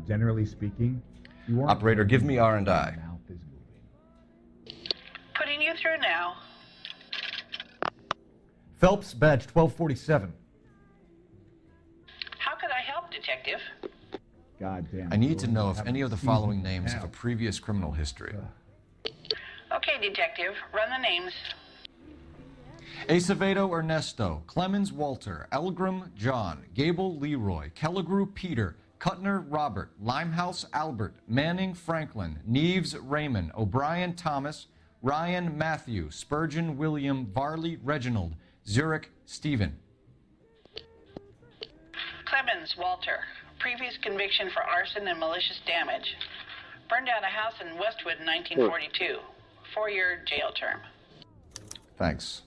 Generally speaking, you want Operator, give me R&I. Putting you through now. Phelps, badge 1247. How could I help, Detective? Goddamn. I need to know if any of the following names have a previous criminal history. Okay, Detective, run the names. Acevedo Ernesto, Clemens Walter, Elgram John, Gable Leroy, Kelligrew Peter, Cutner Robert, Limehouse Albert, Manning Franklin, Neves Raymond, O'Brien Thomas, Ryan Matthew, Spurgeon William, Varley Reginald, Zurich Stephen. Clemens Walter, previous conviction for arson and malicious damage. Burned down a house in Westwood in 1942. 4-year jail term. Thanks.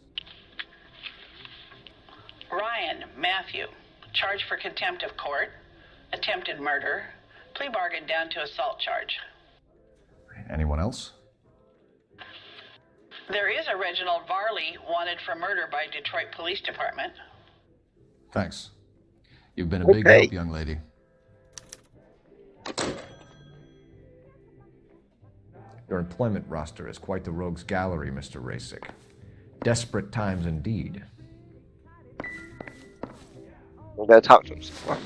Ryan Matthew, charged for contempt of court, attempted murder, plea bargain down to assault charge. Anyone else? There is a Reginald Varley wanted for murder by Detroit Police Department. Thanks. You've been a big help, young lady. Your employment roster is quite the rogues gallery, Mr. Rasik. Desperate times indeed. We're going to talk to him some more.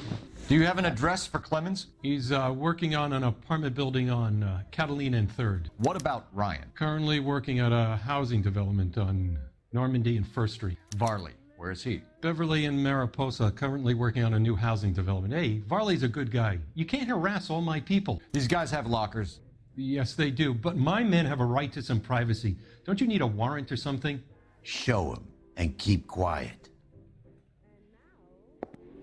Do you have an address for Clemens? He's working on an apartment building on Catalina and 3rd. What about Ryan? Currently working at a housing development on Normandy and 1st Street. Varley, where is he? Beverly and Mariposa, currently working on a new housing development. Hey, Varley's a good guy. You can't harass all my people. These guys have lockers. Yes, they do, but my men have a right to some privacy. Don't you need a warrant or something? Show him and keep quiet.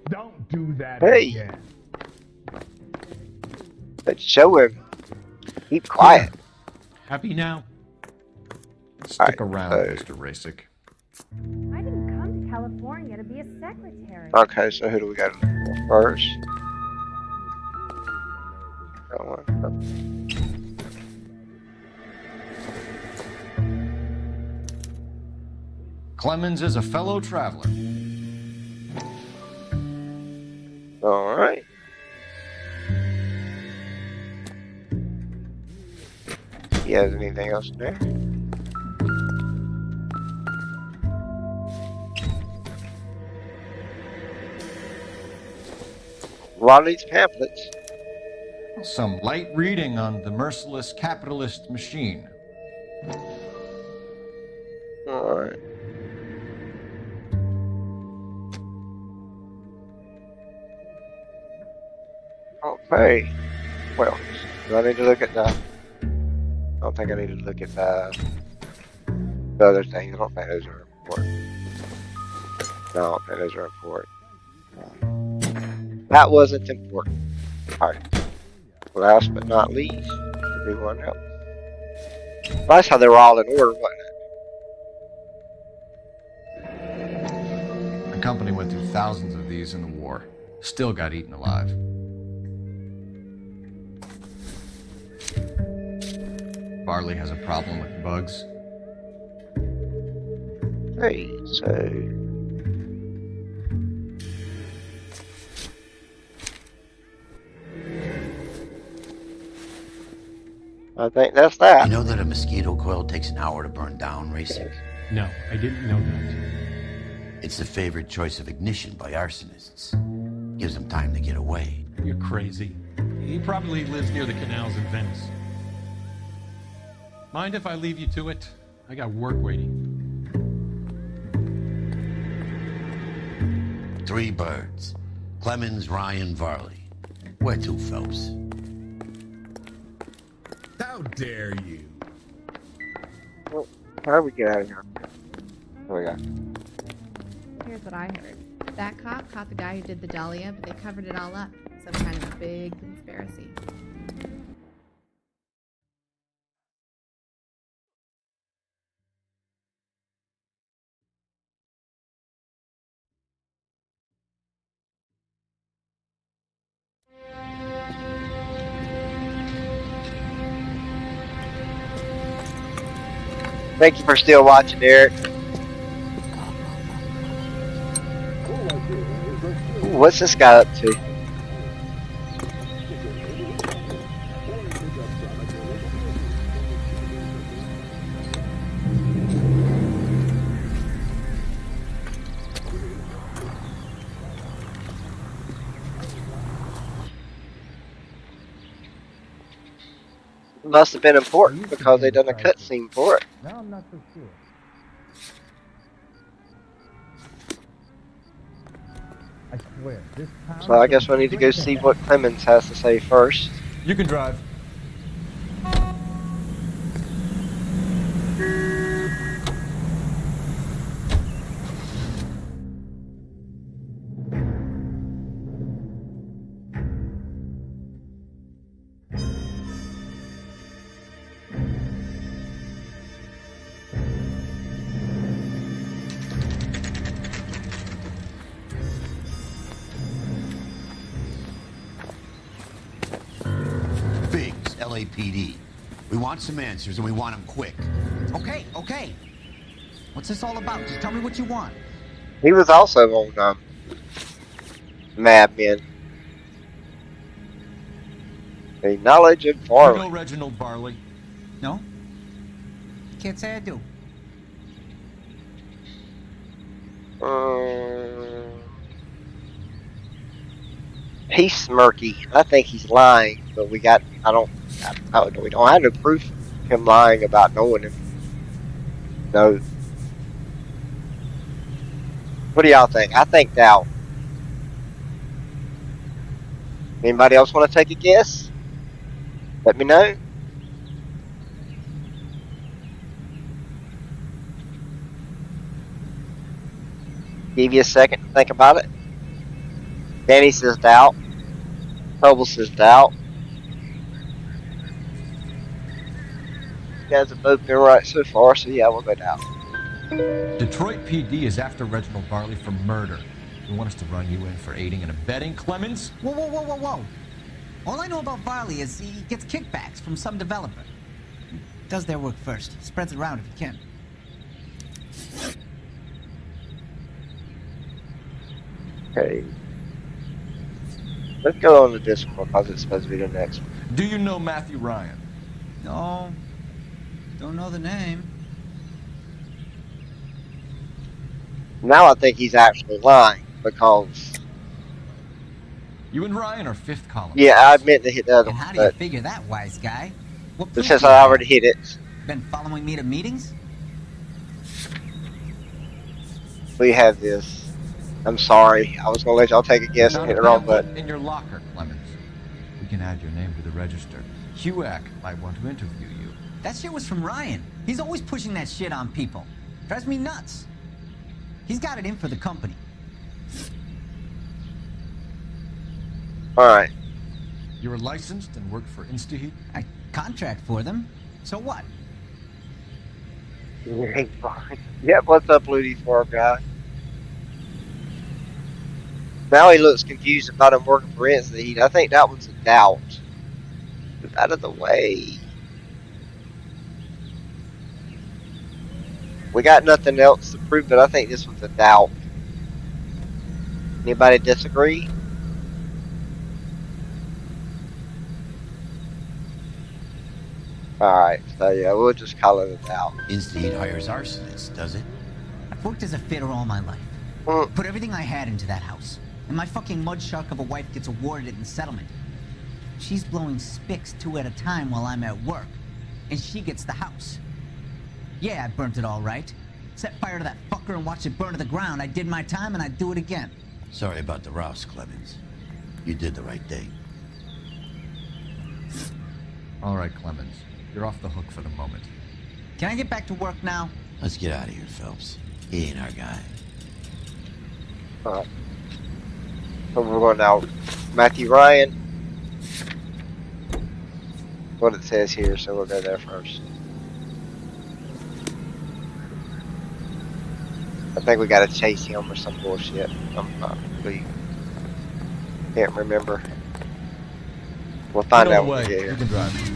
Don't do that Hey. again. Let's show him. Keep quiet. Happy now? Stick around, Mr. Rasik. I didn't come to California to be a secretary. Okay, so who do we got first? That one. Clemens is a fellow traveler. All right. He has anything else in there? A lot of these pamphlets. Some light reading on the merciless capitalist machine. Hey, well, do I need to look at the... I don't think I need to look at the other things. I don't think those are important. No, I don't think those are important. That wasn't important. Alright. Last but not least, everyone else. That's how they were all in order, wasn't it? The company went through thousands of these in the war. Still got eaten alive. Barley has a problem with bugs. Hey, so... I think that's that. You know that a mosquito coil takes an hour to burn down, Racing? No, I didn't know that. It's the favorite choice of ignition by arsonists. Gives them time to get away. You're crazy. He probably lives near the canals in Venice. Mind if I leave you to it? I got work waiting. 3 birds. Clemens, Ryan, Varley. Where to, Phelps? How dare you? Well, how do we get out of here? What we got? Here's what I heard. That cop caught the guy who did the Dahlia, but they covered it all up. Some kind of a big conspiracy. Thank you for still watching, Eric. Ooh, what's this guy up to? Must have been important because they done a cutscene for it. Now I'm not so sure. I swear, this town. So I guess we need to go see what Clemens has to say first. You can drive. LAPD. We want some answers, and we want them quick. Okay, okay. What's this all about? Just tell me what you want. He was also on Mad Men. A knowledge of Barley. You know Reginald Barley? No? Can't say I do. He's smirky. I think he's lying, but we don't have no proof of him lying about knowing him. No. What do y'all think? I think doubt. Anybody else want to take a guess? Let me know. Give you a second to think about it. Danny says doubt. Trouble says doubt. You guys have both been right so far, so yeah, we'll go doubt. Detroit PD is after Reginald Barley for murder. You want us to run you in for aiding and abetting, Clemens? Whoa, whoa, whoa, whoa, whoa. All I know about Varley is he gets kickbacks from some developer. He does their work first. Spreads it around if he can. Okay. Let's go on to this one because it's supposed to be the next one. Do you know Matthew Ryan? No. Don't know the name. Now I think he's actually lying because... You and Ryan are fifth column. Yeah, I meant to hit the other And one, how do you but figure that, wise guy? What it proof says do you I have? already hit it. Been following me to meetings? We have this. I'm sorry. I was going to let y'all take a guess and hit the wrong button. In your locker, Clemens. We can add your name to the register. HUAC might want to interview you. That shit was from Ryan. He's always pushing that shit on people. Drives me nuts. He's got it in for the company. Alright. You were licensed and worked for InstaHeat? I contract for them. So what? Yep, what's up, Ludi Farm guy? Now he looks confused about him working for InstaHeat. I think that one's a doubt. Get out of the way. We got nothing else to prove, but I think this one's a doubt. Anybody disagree? Alright, so yeah, we'll just call it a doubt. InstaHeat hires arsonists, does it? I've worked as a fitter all my life. Put everything I had into that house. And my fucking mud shark of a wife gets awarded it in settlement. She's blowing spics 2 at a time while I'm at work. And she gets the house. Yeah, I burnt it all right. Set fire to that fucker and watched it burn to the ground. I did my time and I'd do it again. Sorry about the Rouse, Clemens. You did the right thing. All right, Clemens. You're off the hook for the moment. Can I get back to work now? Let's get out of here, Phelps. He ain't our guy. Alright. So we're going now. Matthew Ryan. What it says here, so we'll go there first. I think we gotta chase him or some bullshit. We can't remember. We'll find out when we get here. You can drive.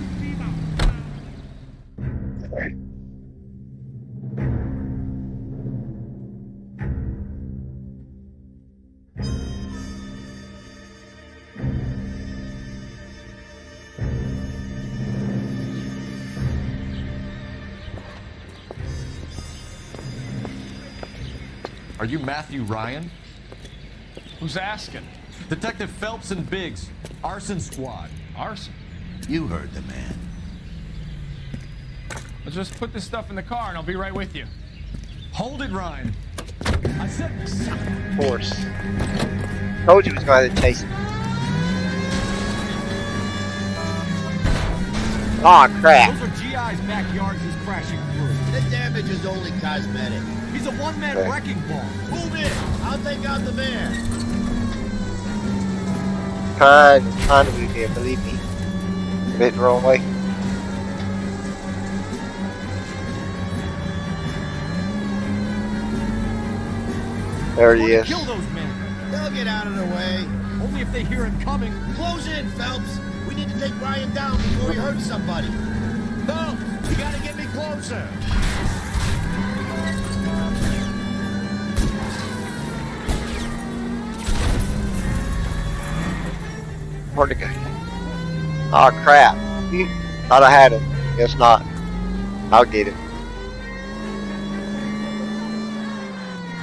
Are you Matthew Ryan? Who's asking? Detective Phelps and Biggs, arson squad. Arson? You heard the man. Let's just put this stuff in the car and I'll be right with you. Hold it, Ryan. I said... Of course. Told you he was going to chase him. Aw, crap. Those are GI's backyards he's crashing through. The damage is only cosmetic. He's a one-man wrecking ball. Move in. I'll take out the van. Kind of move here, believe me. A bit the wrong way. There he is. Kill those men. They'll get out of the way. Only if they hear him coming. Close in, Phelps. We need to take Ryan down before he hurts somebody. No, you gotta get me closer. Where'd it go? Oh crap. Thought I had him. Guess not. I'll get him.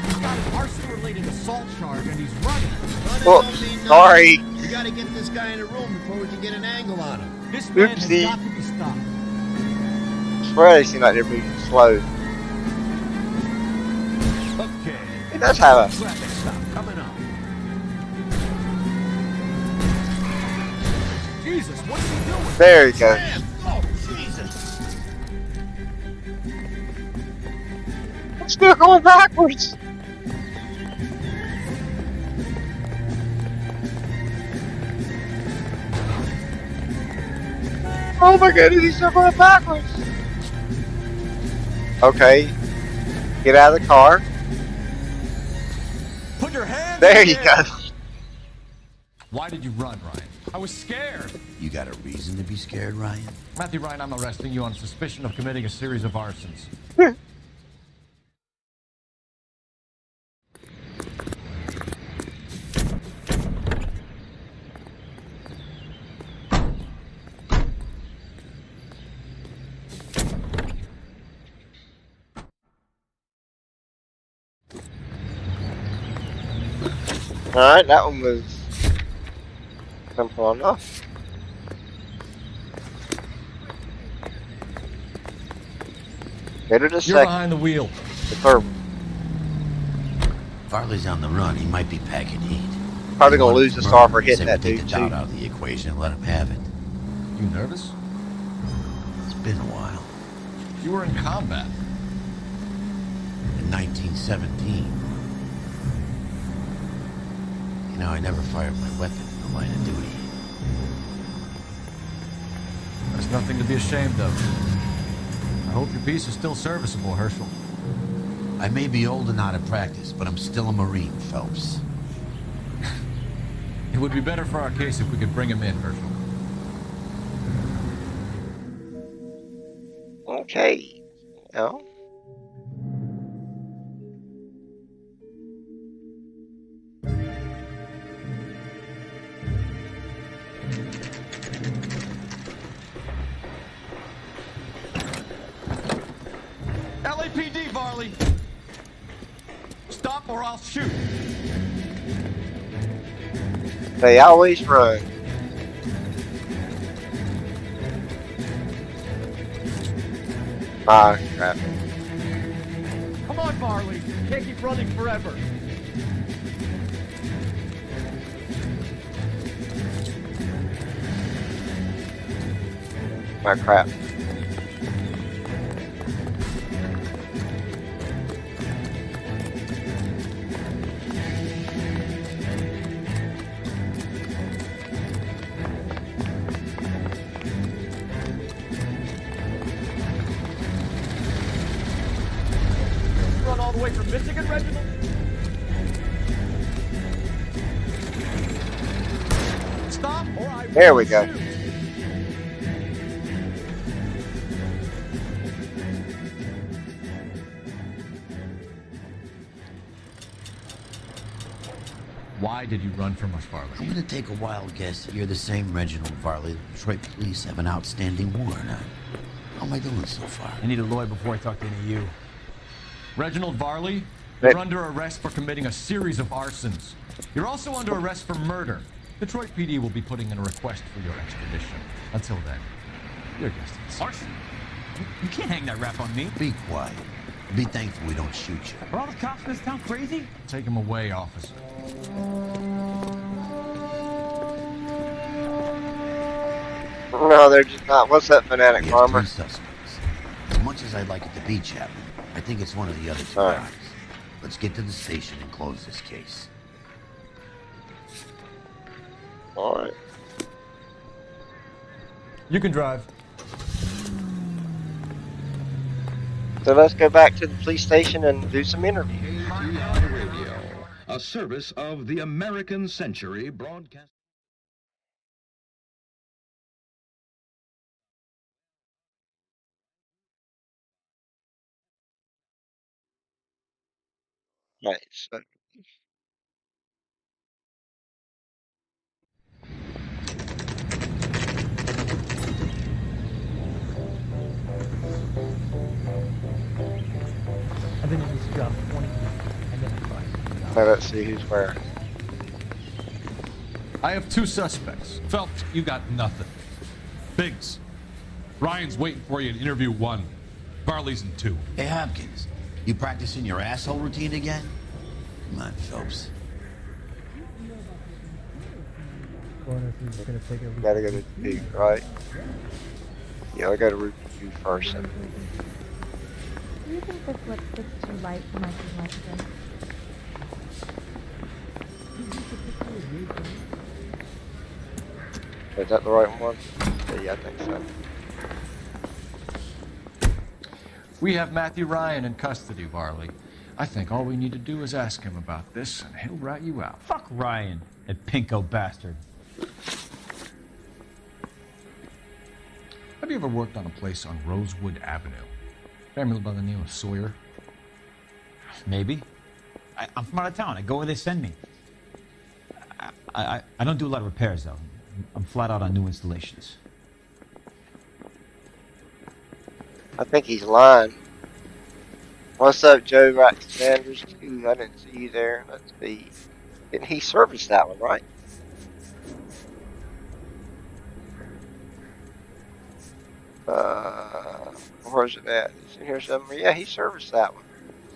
He's got an arson-related assault charge and he's running. Whoops, sorry. We gotta get this guy in a room before we can get an angle on him. This man has Oopsie. got to be stopped. I swear they seem like they're moving slow. Okay. It does have a... Traffic stop coming up. Jesus, what's he doing? There he goes. Oh, Jesus. I'm still going backwards. Oh my goodness, he's still going backwards. Okay. Get out of the car. Put your hands There in you the go. air. Why did you run, Ryan? I was scared. You got a reason to be scared, Ryan? Matthew Ryan, I'm arresting you on suspicion of committing a series of arsons. Alright, that one was simple enough. Get it a You're second. behind the wheel. The third one. Farley's on the run. He might be packing heat. Probably gonna lose the star for hitting Say that we take dude the too. doubt out of the equation and let him have it. You nervous? It's been a while. You were in combat. In 1917. You know, I never fired my weapon in the line of duty. There's nothing to be ashamed of. I hope your piece is still serviceable, Herschel. I may be old and out of practice, but I'm still a Marine, Phelps. It would be better for our case if we could bring him in, Herschel. Okay. No. LAPD, Varley! Stop or I'll shoot! They always run. Ah, crap. Come on, Varley. You can't keep running forever. My crap. Run all the way from Michigan, Reginald? Stop or I will There we go. shoot. Why did you run from us, Varley? I'm gonna take a wild guess that you're the same Reginald Varley the Detroit police have an outstanding warrant on. How am I doing so far? I need a lawyer before I talk to any of you. Reginald Varley, you're under arrest for committing a series of arsons. You're also under arrest for murder. Detroit PD will be putting in a request for your extradition. Until then, you're guest of the season. Arson? You can't hang that rap on me. Be quiet. Be thankful we don't shoot you. Are all the cops in this town crazy? Take him away, officer. No, they're just not. What's that fanatic We have farmer? 3 suspects. As much as I'd like it to be Chapman, I think it's one of the other 2 All right. guys. Let's get to the station and close this case. All right. You can drive. So let's go back to the police station and do some interviews. Radio, a service of the American Century Broadcast. Right. So I've been in this job 20 years. I never tried. now let's see who's where. I have 2 suspects. Phelps, you got nothing. Biggs, Ryan's waiting for you in interview 1. Varley's in 2. Hey, Hopkins, you practicing your asshole routine again? Come on, Phelps. Gotta go to review, right? Yeah, I gotta review first. Do you think this lipstick's too light for my complexion? Is that the right one? Yeah, I think so. We have Matthew Ryan in custody, Varley. I think all we need to do is ask him about this, and he'll rat you out. Fuck Ryan, that pinko bastard. Have you ever worked on a place on Rosewood Avenue? Family by the name of Sawyer? Maybe. I'm from out of town. I go where they send me. I don't do a lot of repairs, though. I'm flat out on new installations. I think he's lying. What's up, Joe Wright Sanders? Ooh, I didn't see you there. Let's see. Didn't he service that one, right? Where's it at? Is in here somewhere? Yeah, he serviced that one.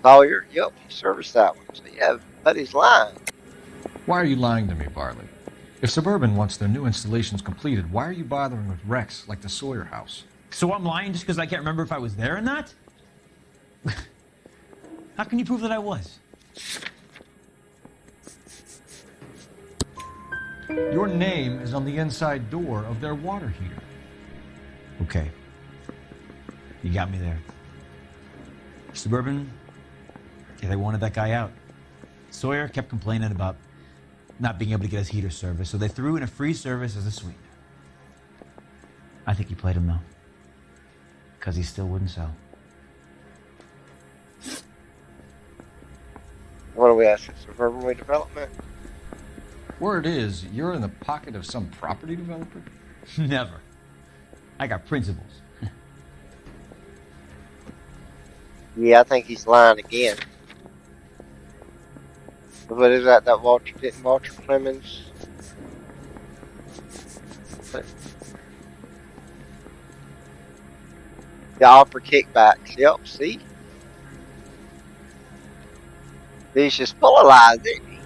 Sawyer, yep, he serviced that one. So yeah, but he's lying. Why are you lying to me, Varley? If Suburban wants their new installations completed, why are you bothering with wrecks like the Sawyer house? So I'm lying just because I can't remember if I was there or not? How can you prove that I was? Your name is on the inside door of their water heater. Okay. You got me there. Suburban, yeah, they wanted that guy out. Sawyer kept complaining about not being able to get his heater service, so they threw in a free service as a sweetener. I think he played him, though. Because he still wouldn't sell. What do we ask? Suburban redevelopment? Word is, you're in the pocket of some property developer? Never. I got principles. Yeah, I think he's lying again. What is that? That Walter Clemens? The offer kickbacks. Yep, see? He's just full of lies, isn't he?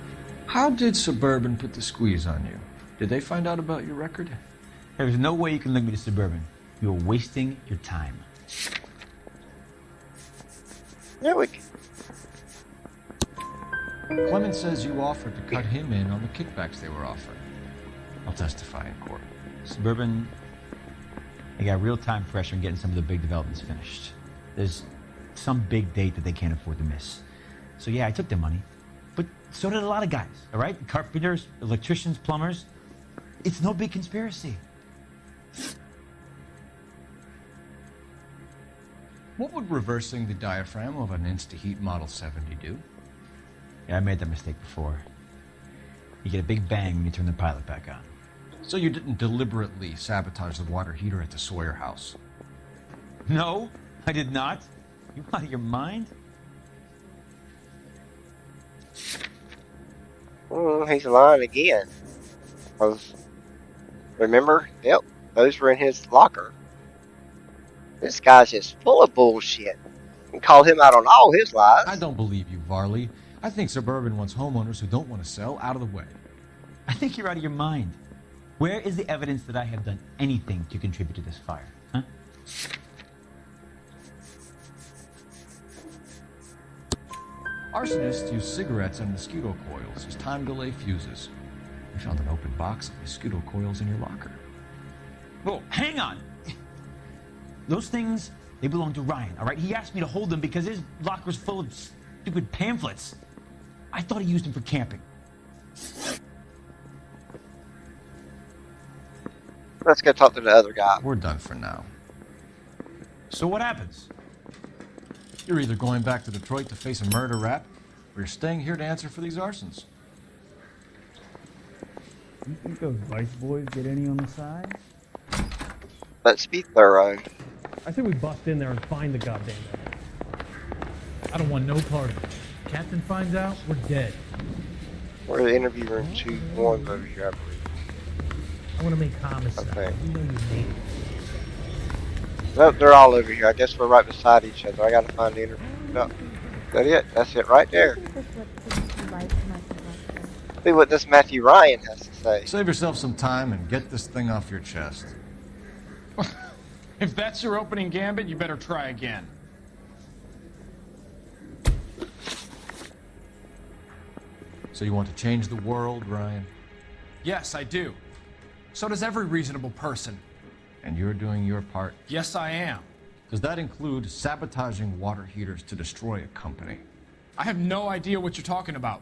How did Suburban put the squeeze on you? Did they find out about your record? There's no way you can link me to Suburban. You're wasting your time. Yeah, we can. Clemens says you offered to cut him in on the kickbacks they were offering. I'll testify in court. Suburban, they got real-time pressure on getting some of the big developments finished. There's some big date that they can't afford to miss. So yeah, I took their money. But so did a lot of guys, all right? Carpenters, electricians, plumbers. It's no big conspiracy. What would reversing the diaphragm of an Insta-Heat Model 70 do? Yeah, I made that mistake before. You get a big bang when you turn the pilot back on. So you didn't deliberately sabotage the water heater at the Sawyer house? No, I did not. You out of your mind? He's lying again. Remember? Yep, those were in his locker. This guy's just full of bullshit. And call him out on all his lies. I don't believe you, Varley. I think Suburban wants homeowners who don't want to sell out of the way. I think you're out of your mind. Where is the evidence that I have done anything to contribute to this fire? Huh? Arsonists use cigarettes and mosquito coils as time delay fuses. We found an open box of mosquito coils in your locker. Whoa, hang on! Those things, they belong to Ryan, all right? He asked me to hold them because his locker's full of stupid pamphlets. I thought he used them for camping. Let's go talk to the other guy. We're done for now. So what happens? You're either going back to Detroit to face a murder rap, or you're staying here to answer for these arsons. You think those Vice boys get any on the side? Let's be thorough. I say we bust in there and find the goddamn thing. I don't want no part of it. Captain finds out, we're dead. We're in interview room 2-1 over here, I believe. I want to make homicide. Okay. You know you need it. Nope, they're all over here. I guess we're right beside each other. I gotta find the interview. No. Is that it? That's it right there. See what this Matthew Ryan has to say. Save yourself some time and get this thing off your chest. If that's your opening gambit, you better try again. So you want to change the world, Ryan? Yes, I do. So does every reasonable person. And you're doing your part? Yes, I am. Does that include sabotaging water heaters to destroy a company? I have no idea what you're talking about.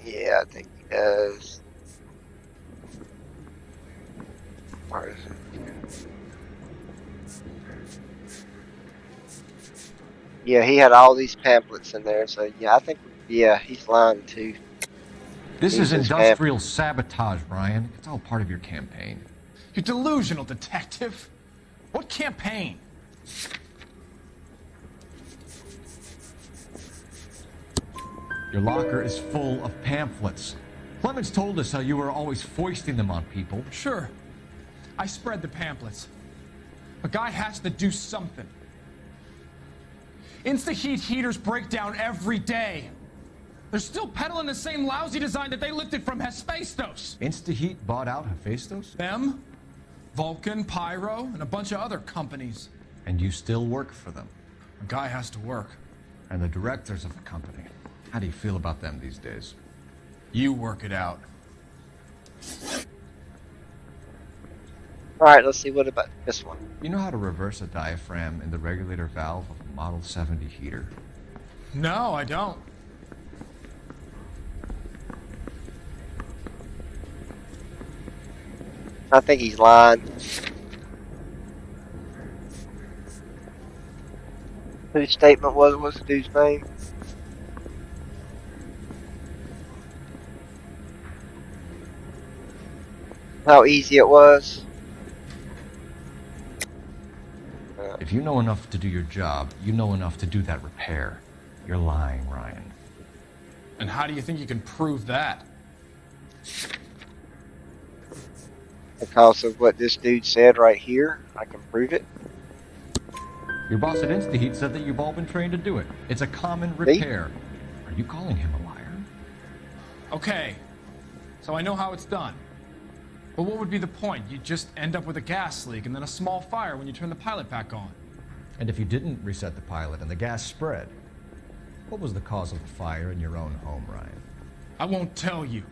Yeah, I think he does. Where is it? Yeah, he had all these pamphlets in there, so yeah, I think, yeah, he's lying too. This is industrial sabotage, Ryan. It's all part of your campaign. You're delusional, detective. What campaign? Your locker is full of pamphlets. Clemens told us how you were always foisting them on people. Sure. I spread the pamphlets. A guy has to do something. Insta-heat heaters break down every day. They're still peddling the same lousy design that they lifted from Hephaestus. InstaHeat bought out Hephaestus? Them, Vulcan, Pyro, and a bunch of other companies. And you still work for them? A guy has to work. And the directors of the company. How do you feel about them these days? You work it out. Alright, let's see what about this one. You know how to reverse a diaphragm in the regulator valve of a Model 70 heater? No, I don't. I think he's lying. Whose statement what's the dude's name? How easy it was. If you know enough to do your job, you know enough to do that repair. You're lying, Ryan. And how do you think you can prove that? Because of what this dude said right here, I can prove it. Your boss at InstaHeat said that you've all been trained to do it. It's a common repair. Are you calling him a liar? Okay, so I know how it's done. But what would be the point? You just end up with a gas leak and then a small fire when you turn the pilot back on. And if you didn't reset the pilot and the gas spread, what was the cause of the fire in your own home, Ryan? I won't tell you.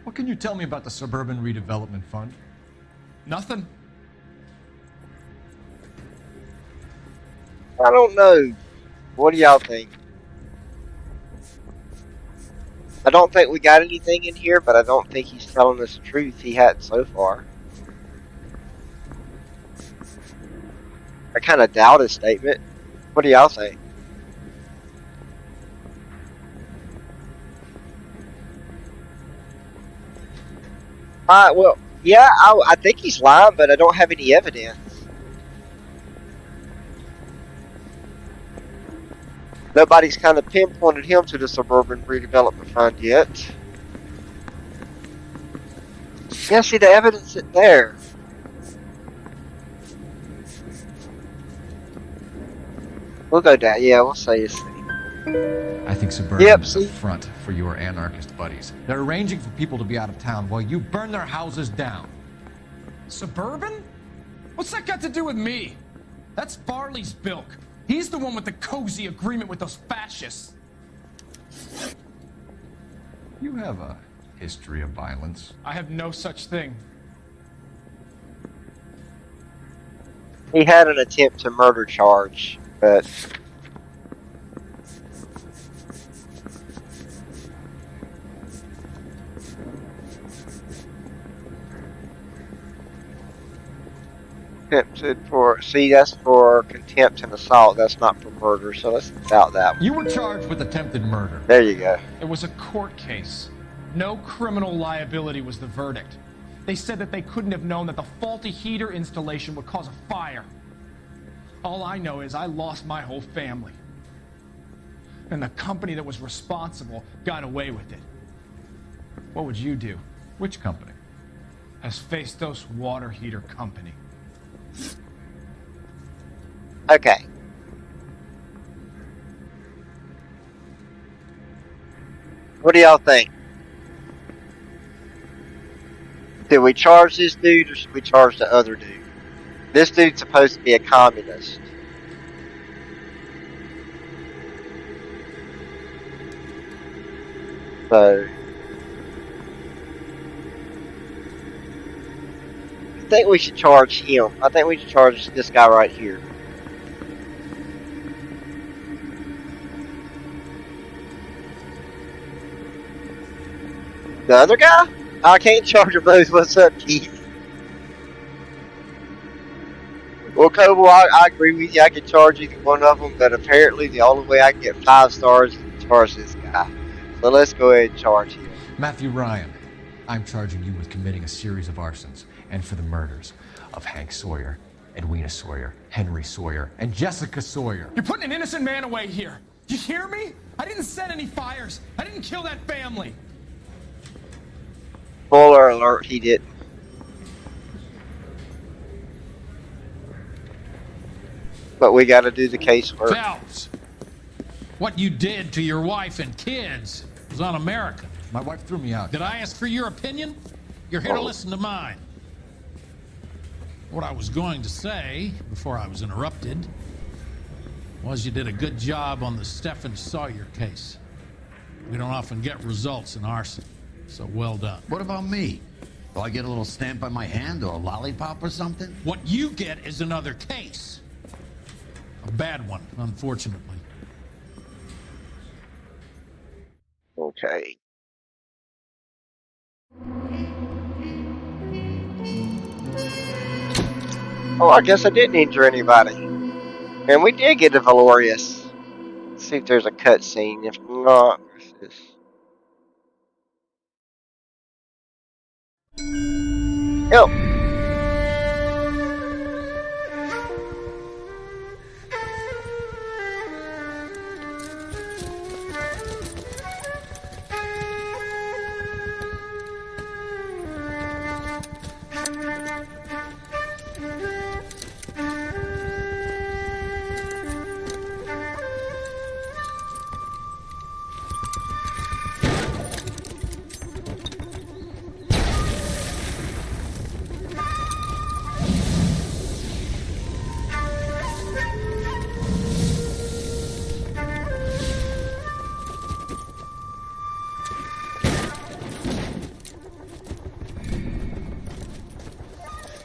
What can you tell me about the Suburban Redevelopment Fund? Nothing. I don't know. What do y'all think? I don't think we got anything in here, but I don't think he's telling us the truth. He hadn't so far. I kind of doubt his statement. What do y'all think? Well, yeah, I think he's lying, but I don't have any evidence. Nobody's kind of pinpointed him to the Suburban Redevelopment Fund yet. Yeah, see the evidence is there. We'll go down. Yeah, we'll say his thing. I think Suburban is a front for your anarchist buddies. They're arranging for people to be out of town while you burn their houses down. Suburban? What's that got to do with me? That's Farley's bilk. He's the one with the cozy agreement with those fascists. You have a history of violence. I have no such thing. He had an attempt to murder charge, but attempted for, see, that's for contempt and assault. That's not for murder, so let's doubt that one. You were charged with attempted murder. There you go. It was a court case. No criminal liability was the verdict. They said that they couldn't have known that the faulty heater installation would cause a fire. All I know is I lost my whole family. And the company that was responsible got away with it. What would you do? Which company? Hephaestus Water Heater Company. Okay. What do y'all think? Did we charge this dude or should we charge the other dude? This dude's supposed to be a communist. So I think we should charge him. I think we should charge this guy right here. The other guy? I can't charge him those. What's up, Keith? Well, Coble, I agree with you. I can charge either one of them, but apparently the only way I can get 5 stars is to charge this guy. So let's go ahead and charge him. Matthew Ryan, I'm charging you with committing a series of arsons and for the murders of Hank Sawyer, Edwina Sawyer, Henry Sawyer, and Jessica Sawyer. You're putting an innocent man away here. Do you hear me? I didn't set any fires. I didn't kill that family. Spoiler alert, he didn't. But we got to do the casework. Phelps, what you did to your wife and kids was un-American. My wife threw me out. Did I ask for your opinion? You're here to listen to mine. What I was going to say, before I was interrupted, was you did a good job on the Stephen Sawyer case. We don't often get results in arson, so well done. What about me? Do I get a little stamp on my hand or a lollipop or something? What you get is another case. A bad one, unfortunately. Okay. Oh, I guess I didn't injure anybody. And we did get a Valorious. Let's see if there's a cutscene. If not, what's this? Help!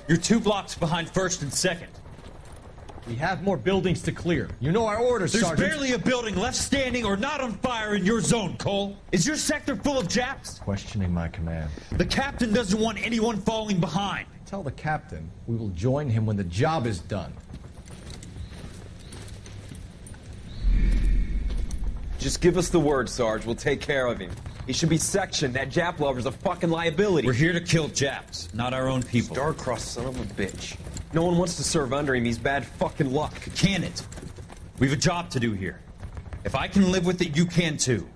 You're 2 blocks behind 1st and 2nd. We have more buildings to clear. You know our orders, There's Sergeant. barely a building left standing or not on fire in your zone, Cole. Is your sector full of Japs? Questioning my command. The captain doesn't want anyone falling behind. Tell the captain we will join him when the job is done. Just give us the word, Sarge. We'll take care of him. He should be sectioned. That Jap lover's a fucking liability. We're here to kill Japs, not our own people. Star-crossed son of a bitch. No one wants to serve under him. He's bad fucking luck. Can it? We've a job to do here. If I can live with it, you can too.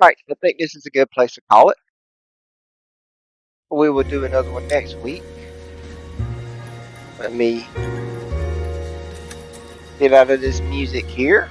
Alright, I think this is a good place to call it. We will do another one next week. Let me get out of this music here.